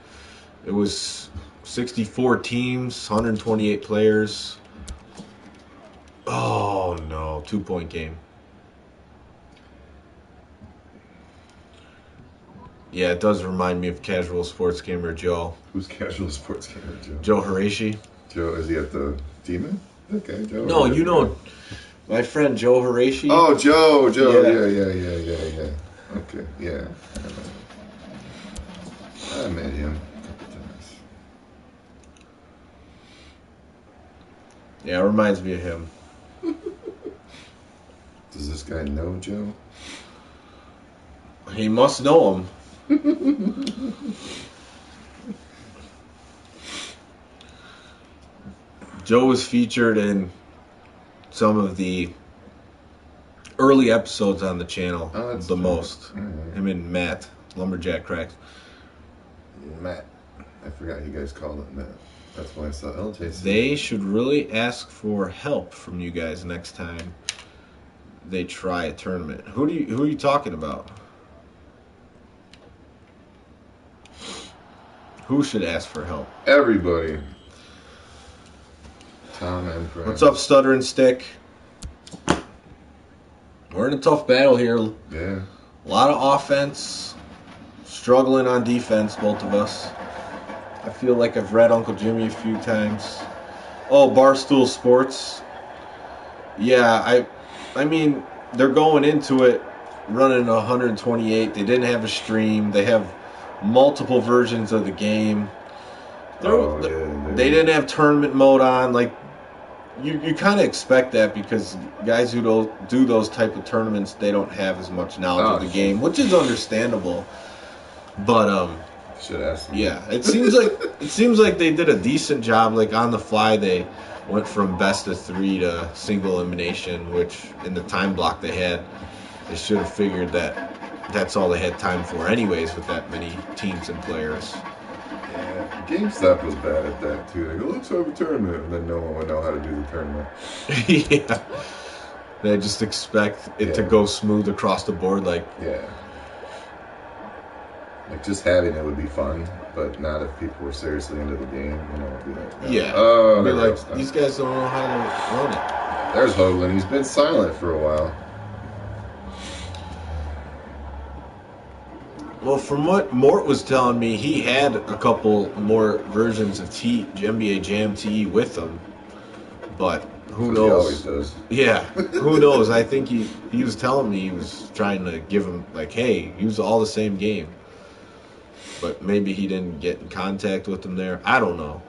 A: It was 64 teams, 128 players. Oh no, 2-point game. Yeah, it does remind me of Casual Sports Gamer Joe.
B: Who's Casual Sports Gamer Joe?
A: Joe Harashi.
B: Joe, is he at the Demon? Okay, Joe.
A: No, you know, my friend Joe Harashi.
B: Oh, Joe. Yeah. Okay, yeah. I met him a couple times.
A: Yeah, it reminds me of him.
B: Does this guy know Joe?
A: He must know him. Joe was featured in some of the early episodes on the channel the most.
B: Right.
A: Him and Matt, Lumberjack Cracks.
B: Matt. I forgot you guys called it Matt. That's why I saw LJC.
A: They should really ask for help from you guys next time they try a tournament. Who are you talking about? Who should ask for help?
B: Everybody. Tom and Frank.
A: What's up, Stuttering Stick? We're in a tough battle here.
B: Yeah.
A: A lot of offense, struggling on defense, both of us. I feel like I've read Uncle Jimmy a few times. Oh, Barstool Sports. Yeah, I mean, they're going into it running 128. They didn't have a stream. They have multiple versions of the game. They didn't have tournament mode on. Like, you kind of expect that because guys who do those type of tournaments, they don't have as much knowledge of the game, which is understandable. But
B: should ask them.
A: Yeah, it seems like they did a decent job. Like on the fly, they went from best of 3 to single elimination, which in the time block they had, they should have figured that that's all they had time for anyways with that many teams and players.
B: Yeah, GameStop was bad at that too. They go, let's have a tournament, and then no one would know how to do the tournament.
A: Yeah, they just expect it to go smooth across the board. Like
B: just having it would be fun, but not if people were seriously into the game. You know, it'd be like,
A: be like these guys don't know how to run it.
B: There's Hoagland. He's been silent for a while.
A: Well, from what Mort was telling me, he had a couple more versions of NBA Jam TE with him, but who
B: Because he always
A: knows?
B: does.
A: Yeah, who knows? I think he was telling me he was trying to give him like, hey, use all the same game, but maybe he didn't get in contact with him there. I don't know.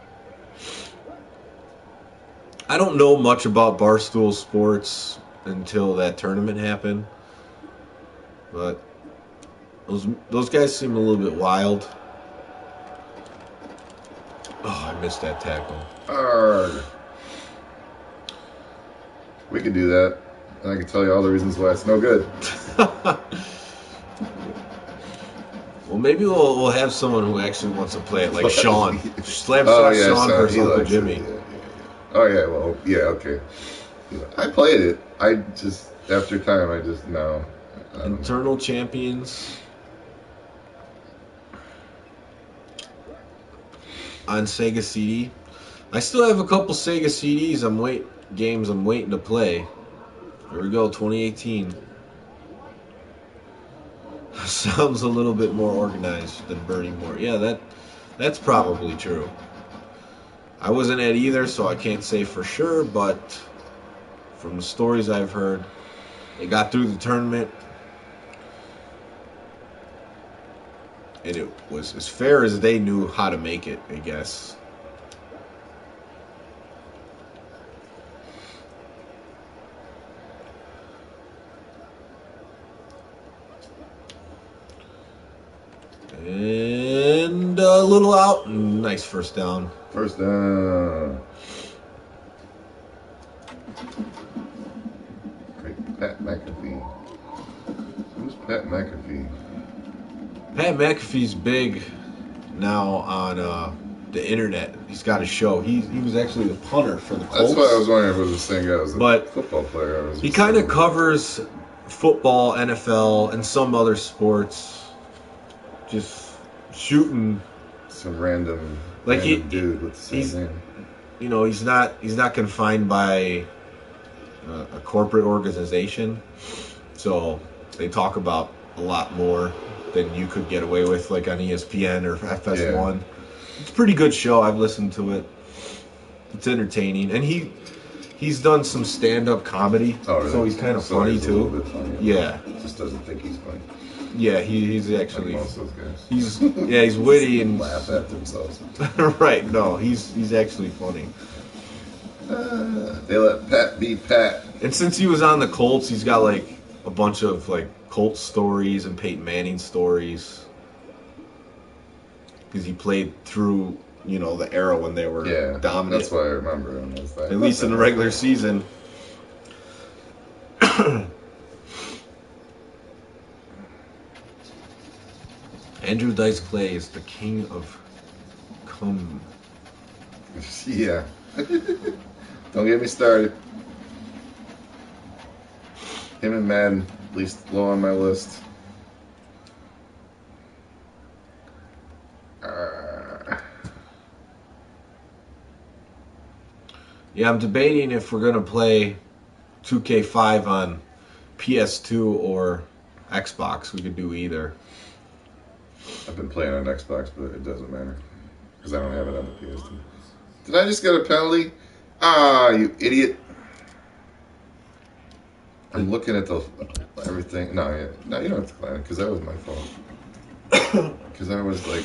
A: I don't know much about Barstool Sports until that tournament happened, but those guys seem a little bit wild. Oh, I missed that tackle.
B: Arrgh. We could do that. And I can tell you all the reasons why it's no good.
A: Well, maybe we'll have someone who actually wants to play it, like Sean. Slam
B: yeah,
A: Sean versus
B: he
A: Uncle
B: likes
A: Jimmy.
B: It, yeah. Oh, yeah, well, yeah, okay. Yeah, I played it. I just, after time, I just, no.
A: Internal champions on Sega CD. I still have a couple Sega CDs I'm waiting to play. Here we go, 2018. Sounds a little bit more organized than Bernie Moore. Yeah, that's probably true. I wasn't at either, so I can't say for sure, but from the stories I've heard, they got through the tournament, and it was as fair as they knew how to make it, I guess. And a little out. Nice first down.
B: First down. Great. Pat McAfee. Who's Pat McAfee?
A: Pat McAfee's big now on the internet. He's got a show. He was actually the punter for the Colts.
B: That's why I was wondering if it was the same guy as
A: a
B: football player.
A: He kind of covers football, NFL, and some other sports. Just shooting
B: some random dude with the same name.
A: You know, he's not confined by a corporate organization, so they talk about a lot more than you could get away with, like on ESPN or FS1. Yeah. It's a pretty good show. I've listened to it. It's entertaining, and he's done some stand-up comedy, so he's kind of funny
B: he's
A: too.
B: A little bit funny.
A: Yeah,
B: just doesn't think he's funny.
A: Yeah, he's actually
B: like most of those guys.
A: He's witty and
B: laugh at themselves.
A: Right? No, he's actually funny.
B: They let Pat be Pat.
A: And since he was on the Colts, he's got like a bunch of like Colts stories and Peyton Manning stories because he played through the era when they were dominant.
B: That's why I remember him.
A: At least in the regular season. Andrew Dice Clay is the king of cum.
B: Yeah. Don't get me started. Him and Madden, at least low on my list.
A: Yeah, I'm debating if we're going to play 2K5 on PS2 or Xbox. We could do either.
B: I've been playing on Xbox, but it doesn't matter. Because I don't have it on the PS2. Did I just get a penalty? Ah, you idiot. I'm looking at everything. No, you don't have to claim it, because that was my fault. Because I was like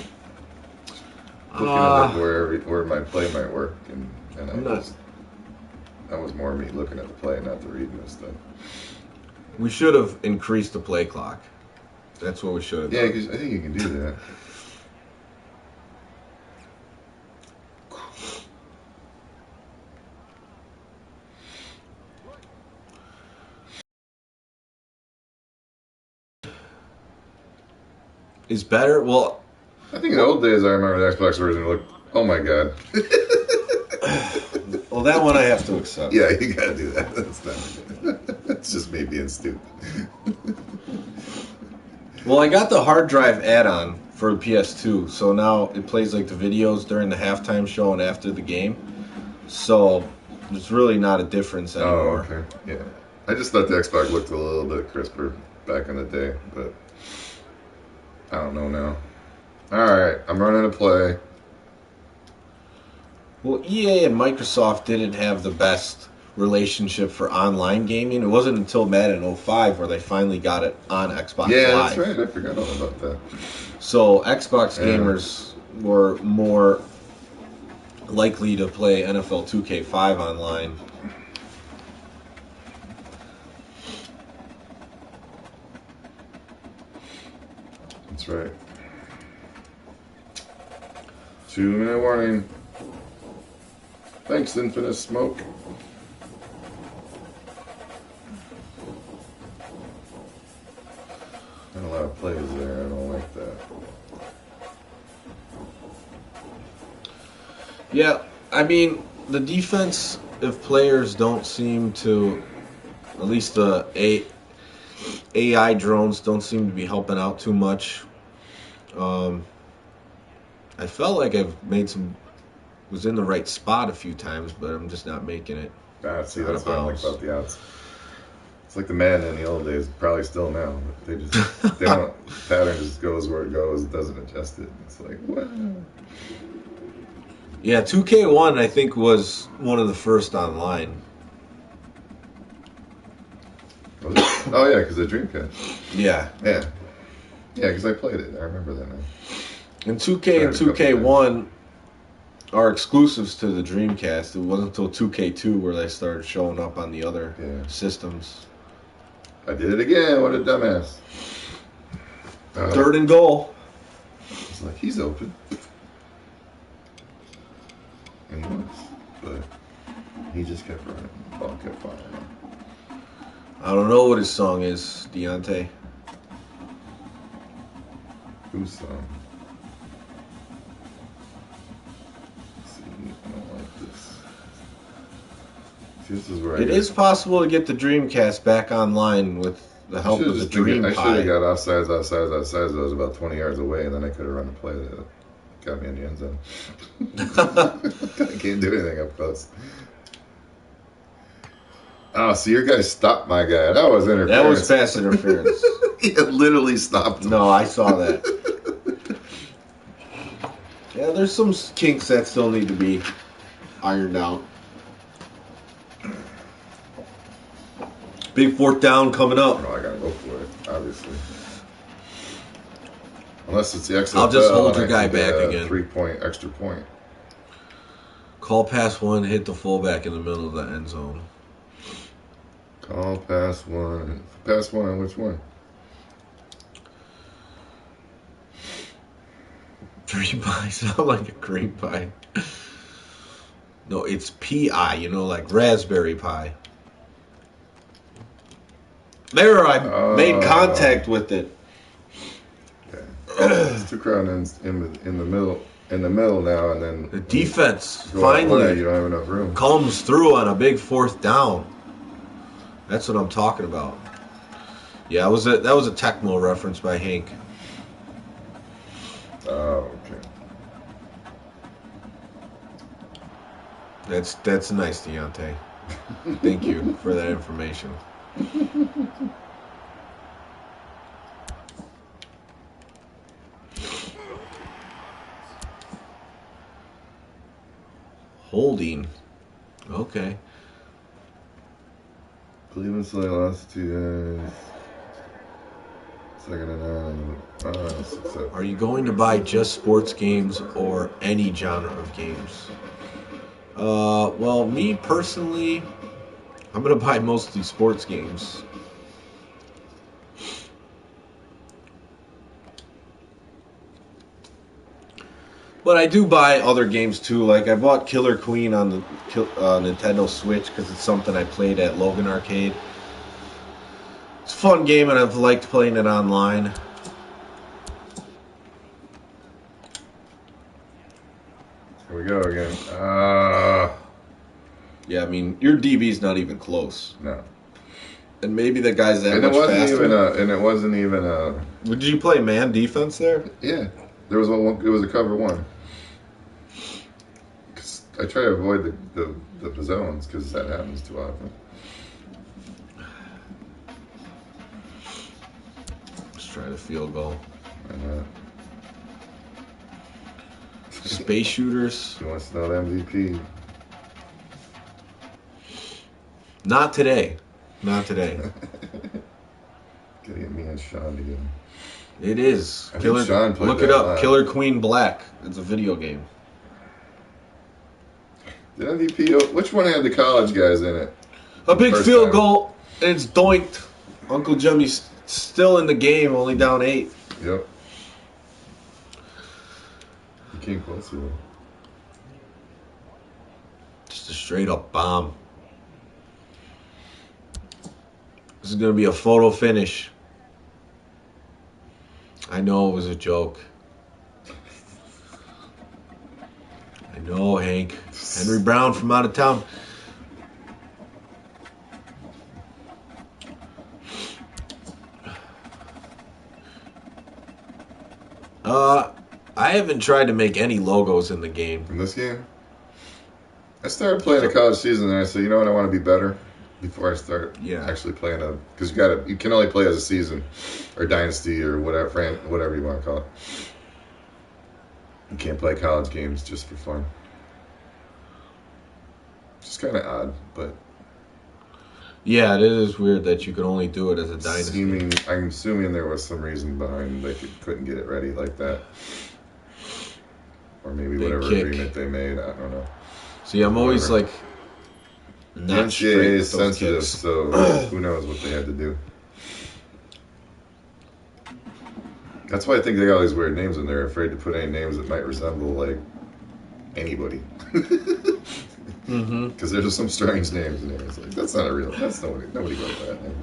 B: looking at where my play might work, and that was more me looking at the play, not the reading and stuff.
A: We should have increased the play clock. That's what we should have done.
B: Yeah, because I think you can do that.
A: Is better? Well,
B: I think in the old days I remember the Xbox version looked, oh my god.
A: Well, that one I have to accept.
B: Yeah, you gotta do that. That's not That's just me being stupid.
A: Well, I got the hard drive add-on for the PS2, so now it plays like the videos during the halftime show and after the game. So there's really not a difference anymore.
B: Oh, okay. Yeah. I just thought the Xbox looked a little bit crisper back in the day, but I don't know now. Alright, I'm running a play.
A: Well, EA and Microsoft didn't have the best relationship for online gaming. It wasn't until Madden 05 where they finally got it on Xbox
B: Yeah,
A: Live.
B: that's right. I forgot all about that.
A: So Xbox gamers were more likely to play NFL 2K5 online.
B: That's right. 2-minute warning. Thanks, Infinite Smoke. Not a lot of plays there. I don't like that.
A: Yeah, I mean, the defense, if players don't seem to, at least the AI drones don't seem to be helping out too much. I felt like I've was in the right spot a few times, but I'm just not making it.
B: See, that's what I like about the outs. It's like the Madden in the old days, probably still now. But they don't, pattern just goes where it goes, it doesn't adjust it. It's like, what?
A: Yeah, 2K1 I think was one of the first online.
B: Oh yeah, because the Dreamcast.
A: Yeah.
B: Yeah. Yeah, because I played it. I remember that now.
A: And 2K and 2K1 are exclusives to the Dreamcast. It wasn't until 2K2 where they started showing up on the other systems.
B: I did it again. What a dumbass.
A: Third and goal.
B: It's like, he's open. And he was. But he just kept running. The ball kept firing.
A: I don't know what his song is, Deontay.
B: Whose song? Let's see, I don't like this. See, this is where
A: it is possible to get the Dreamcast back online with the help of the Dream
B: I
A: Pie.
B: should have got offsides. I was about 20 yards away, and then I could have run a play that got me in the end zone. I can't do anything up close. Oh, so your guy stopped my guy. That was interference.
A: That was pass interference.
B: It literally stopped him.
A: No, I saw that. Yeah, there's some kinks that still need to be ironed out. Big fourth down coming up.
B: No, I gotta go for it, obviously. Unless it's the XFL.
A: I'll just hold your guy back again.
B: 3-point extra point.
A: Call pass one, hit the fullback in the middle of the end zone.
B: Call pass one. Pass one on which one?
A: Dream pie sound like a cream pie. No, it's P-I, like raspberry pie. There, I made contact with it.
B: Okay. It's too crowded in the middle now, and then
A: the defense finally
B: you don't have enough room.
A: Comes through on a big fourth down. That's what I'm talking about. Yeah, that was a Tecmo reference by Hank.
B: Oh, okay.
A: That's nice, Deontay. Thank you for that information. Holding. Okay.
B: Cleveland Slay lost 2 guys. Second and 9. 6 up.
A: Are you going to buy just sports games or any genre of games? Well, me personally, I'm going to buy mostly sports games. But I do buy other games too. Like I bought Killer Queen on the Nintendo Switch because it's something I played at Logan Arcade. It's a fun game and I've liked playing it online.
B: Here we go again.
A: Yeah, I mean your DB's not even close.
B: No.
A: And maybe the guy's that
B: and
A: much faster.
B: And it wasn't even a.
A: Did you play man defense there?
B: Yeah, there was one. It was a cover one. I try to avoid the zones because that happens too often.
A: Let's try the field goal.
B: And,
A: Space shooters.
B: He wants to know the MVP.
A: Not today. Not today.
B: Gotta get me and Sean together.
A: It is.
B: I think Sean played
A: Look it
B: that
A: up.
B: live.
A: Killer Queen Black. It's a video game.
B: The MVP, which one had the college guys in it?
A: A big
B: First
A: field
B: time.
A: goal. And it's doinked. Uncle Jimmy's still in the game, only down 8.
B: Yep. He came close to it.
A: Just a straight up bomb. This is going to be a photo finish. I know it was a joke. I know, Hank. Henry Brown from out of town. I haven't tried to make any logos in the game.
B: In this game? I started playing a college season and I said, you know what, I want to be better before I start actually playing a, because you can only play as a season or dynasty or whatever you want to call it. You can't play college games just for fun. It's kind of odd, but
A: yeah, it is weird that you could only do it as a dynasty.
B: I'm assuming there was some reason behind they couldn't get it ready like that, or maybe
A: Big
B: whatever
A: kick.
B: agreement they made. I don't know.
A: See, I'm always like not straight
B: NCAA
A: with
B: is
A: those
B: sensitive,
A: kicks.
B: so who knows what they had to do. That's why I think they got all these weird names in there. They're afraid to put any names that might resemble like anybody. Because there's some strange names in there. It's like that's not a real. That's nobody goes by that name.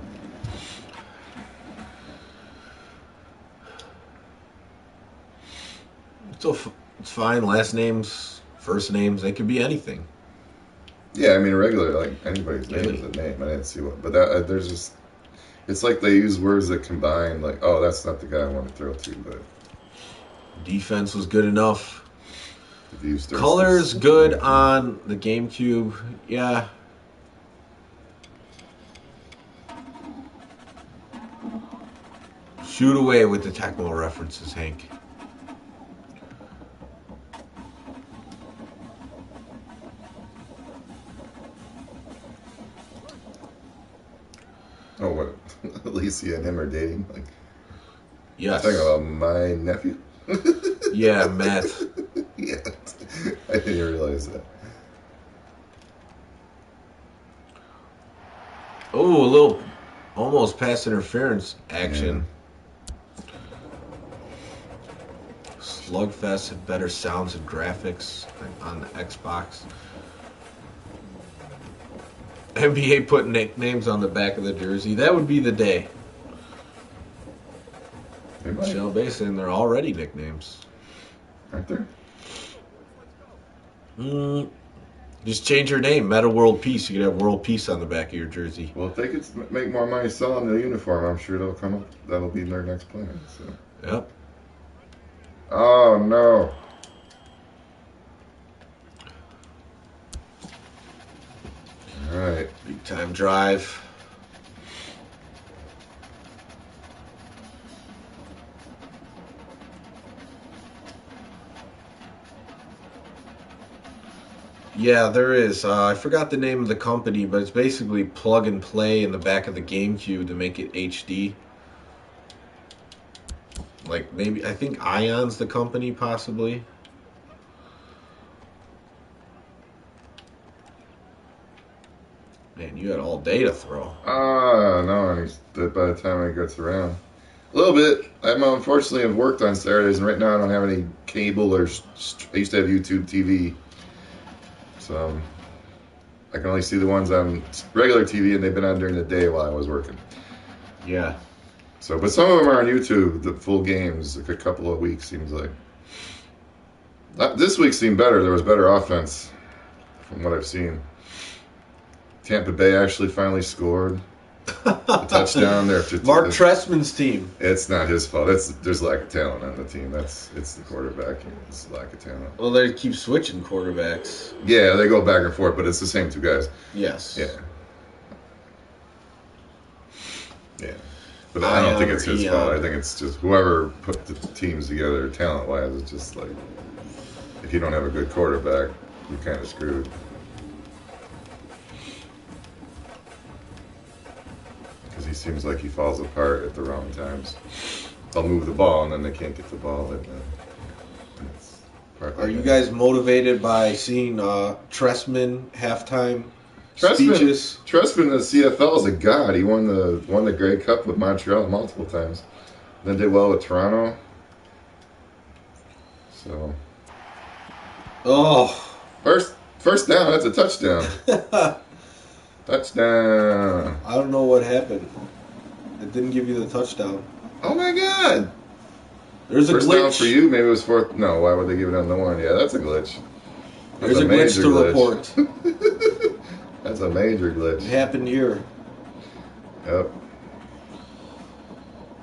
A: So it's fine. Last names, first names, they could be anything.
B: Yeah, I mean, regular, like, anybody's name is a name. I didn't see what. But there's just. It's like they use words that combine, like, oh, that's not the guy I want to throw to, but.
A: Defense was good enough.
B: The view starts
A: Colors
B: to-
A: good on the GameCube. Yeah. Shoot away with the Tecmo references, Hank.
B: Oh, what? Alicia and him are dating? Like,
A: Yes.
B: talking about my nephew?
A: Yeah, Matt.
B: Yeah. I didn't realize that.
A: Oh, a little almost pass interference action. Slugfest had better sounds and graphics on the Xbox. NBA put nicknames on the back of the jersey. That would be the day.
B: They might.
A: Shell Basin, they're already nicknames.
B: Aren't there?
A: Just change your name. Meta World Peace. You could have World Peace on the back of your jersey.
B: Well, if they could make more money selling the uniform, I'm sure they'll come up. That'll be their next plan. So.
A: Yep.
B: Oh, no. All right.
A: Big time drive. Yeah, there is. I forgot the name of the company, but it's basically plug and play in the back of the GameCube to make it HD. Like maybe, I think Ion's the company, possibly. Man, you had all day to throw.
B: No, and by the time it gets around. A little bit. I'm unfortunately have worked on Saturdays, and right now I don't have any cable or. I used to have YouTube TV. So I can only see the ones on regular TV, and they've been on during the day while I was working.
A: Yeah.
B: So, but some of them are on YouTube, the full games, like a couple of weeks, seems like. This week seemed better. There was better offense from what I've seen. Tampa Bay actually finally scored a touchdown there.
A: Mark Trestman's team.
B: It's not his fault. There's lack of talent on the team. It's the quarterback. It's lack of talent.
A: Well, they keep switching quarterbacks.
B: Yeah, they go back and forth, but it's the same two guys.
A: Yes.
B: Yeah. Yeah. But I don't think it's his fault. I think it's just whoever put the teams together talent-wise. It's just like, if you don't have a good quarterback, you're kind of screwed. Because he seems like he falls apart at the wrong times. They'll move the ball, and then they can't get the ball.
A: Are you guys motivated by seeing Tressman halftime speeches?
B: Tressman in the CFL is a god. He won the Grey Cup with Montreal multiple times. Then did well with Toronto. So.
A: Oh.
B: First down. That's a touchdown. Touchdown.
A: I don't know what happened. It didn't give you the touchdown.
B: Oh my God.
A: There's a
B: First
A: glitch.
B: down for you. Maybe it was fourth. No, why would they give it on the one? Yeah, that's a glitch.
A: There's a glitch to report.
B: That's a major glitch.
A: It happened here.
B: Yep.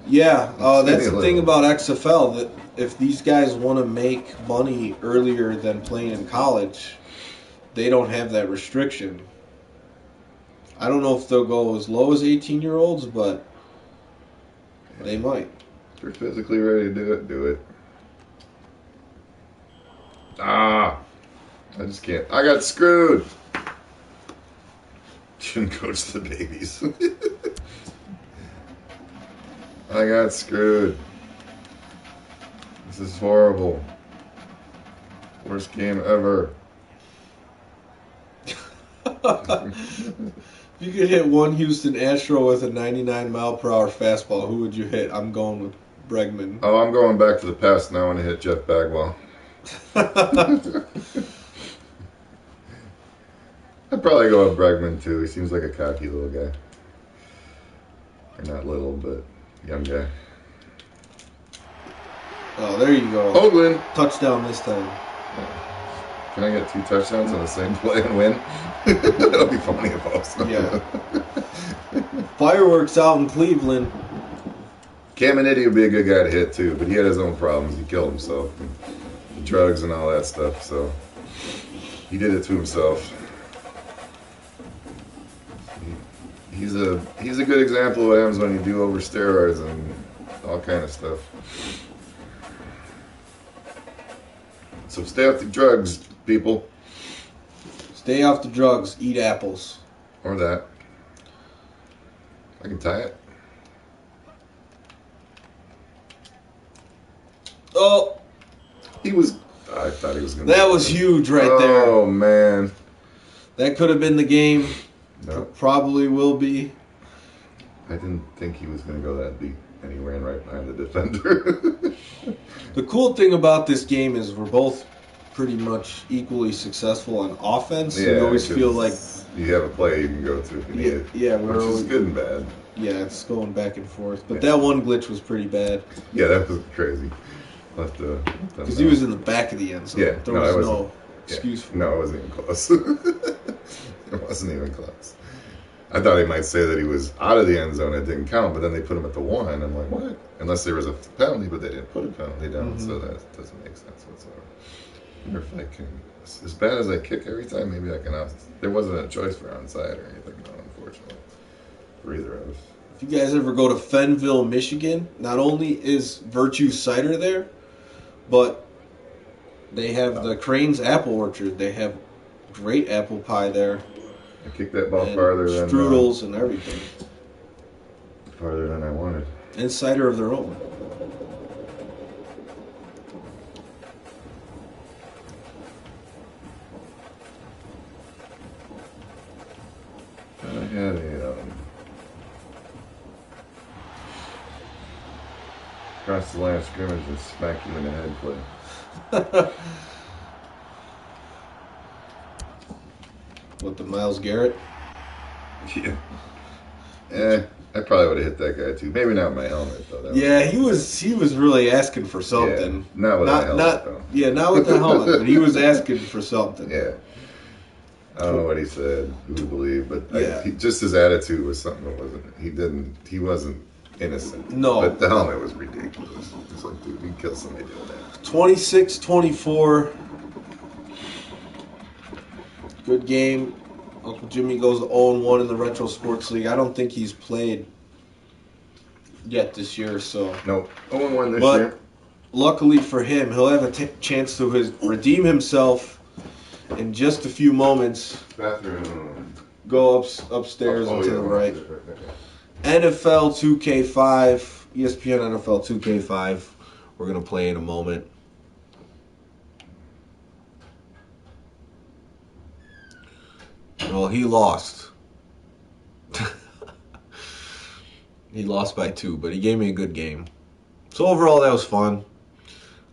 A: Yeah, that's the thing about XFL, that if these guys want to make money earlier than playing in college, they don't have that restriction. I don't know if they'll go as low as 18-year-olds, but they might.
B: If you're physically ready to do it, do it. I just can't. I got screwed. Shouldn't coach the babies. I got screwed. This is horrible. Worst game ever.
A: If you could hit one Houston Astro with a 99-mile-per-hour fastball, who would you hit? I'm going with Bregman.
B: Oh, I'm going back to the past now and hit Jeff Bagwell. I'd probably go with Bregman too. He seems like a cocky little guy. Or not little, but young guy.
A: Oh, there you go.
B: Hoagland.
A: Touchdown this time.
B: Can I get 2 touchdowns on the same play and win? That'll be funny if also.
A: Yeah. Fireworks out in Cleveland.
B: Caminiti would be a good guy to hit too, but he had his own problems. He killed himself. And drugs and all that stuff, so he did it to himself. He's a good example of what happens when you do over steroids and all kind of stuff. So stay off the drugs, people.
A: Stay off the drugs. Eat apples.
B: Or that. I can tie it.
A: Oh.
B: I thought he was going to.
A: That was huge right there.
B: Oh, man.
A: That could have been the game.
B: No.
A: Probably will be.
B: I didn't think he was going to go that deep, and he ran right behind the defender.
A: The cool thing about this game is we're both pretty much equally successful on offense.
B: Yeah,
A: you always feel like
B: you have a play you can go to if you need it.
A: Yeah,
B: which is good and bad.
A: Yeah, it's going back and forth. But that one glitch was pretty bad.
B: Yeah, that was crazy.
A: Because he was in the back of the end zone.
B: Yeah,
A: there was no excuse for
B: No, it wasn't even close. It wasn't even close. I thought he might say that he was out of the end zone. It didn't count, but then they put him at the 1. I'm like, what? Unless there was a penalty, but they didn't put a penalty down, so that doesn't make sense whatsoever. I wonder if I can, as bad as I kick every time, maybe I can. There wasn't a choice for onside or anything, though, unfortunately, for either of us.
A: If you guys ever go to Fenville, Michigan, not only is Virtue Cider there, but they have the Crane's Apple Orchard. They have great apple pie there.
B: I kicked that ball farther than
A: strudels and everything.
B: Farther than I wanted.
A: And cider of their own.
B: I had a across the line of scrimmage and smack you in the head play.
A: What, the Myles Garrett?
B: Yeah. I probably would have hit that guy too. Maybe not my helmet though.
A: He was really asking for something.
B: Yeah, not with the helmet though.
A: Yeah, not with the helmet, but he was asking for something.
B: Yeah. I don't know what he said, who to believe, but just his attitude was something that he wasn't innocent.
A: No.
B: But the helmet was ridiculous. It's like, dude, you kill somebody doing that.
A: 26-24. Good game. Uncle Jimmy goes 0-1 in the Retro Sports League. I don't think he's played yet this year. So,
B: Nope. 0-1 this
A: but
B: year.
A: luckily for him, he'll have a chance to redeem himself in just a few moments.
B: Bathroom.
A: Go upstairs and to the right. NFL 2K5, ESPN NFL 2K5. We're gonna play in a moment. Well, he lost. He lost by 2, but he gave me a good game. So overall, that was fun.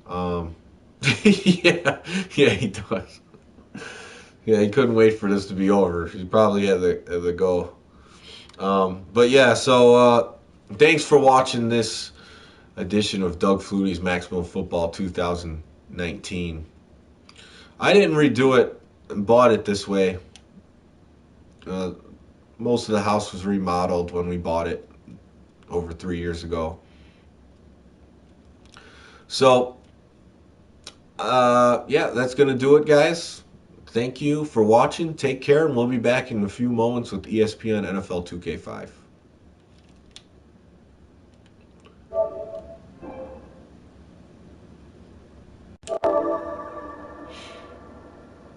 A: Yeah, he does. Yeah, he couldn't wait for this to be over. He probably had the go. But yeah, so thanks for watching this edition of Doug Flutie's Maximum Football 2019. I didn't redo it and bought it this way. Most of the house was remodeled when we bought it over 3 years ago. So, yeah, that's going to do it, guys. Thank you for watching. Take care, and we'll be back in a few moments with ESPN NFL 2K5.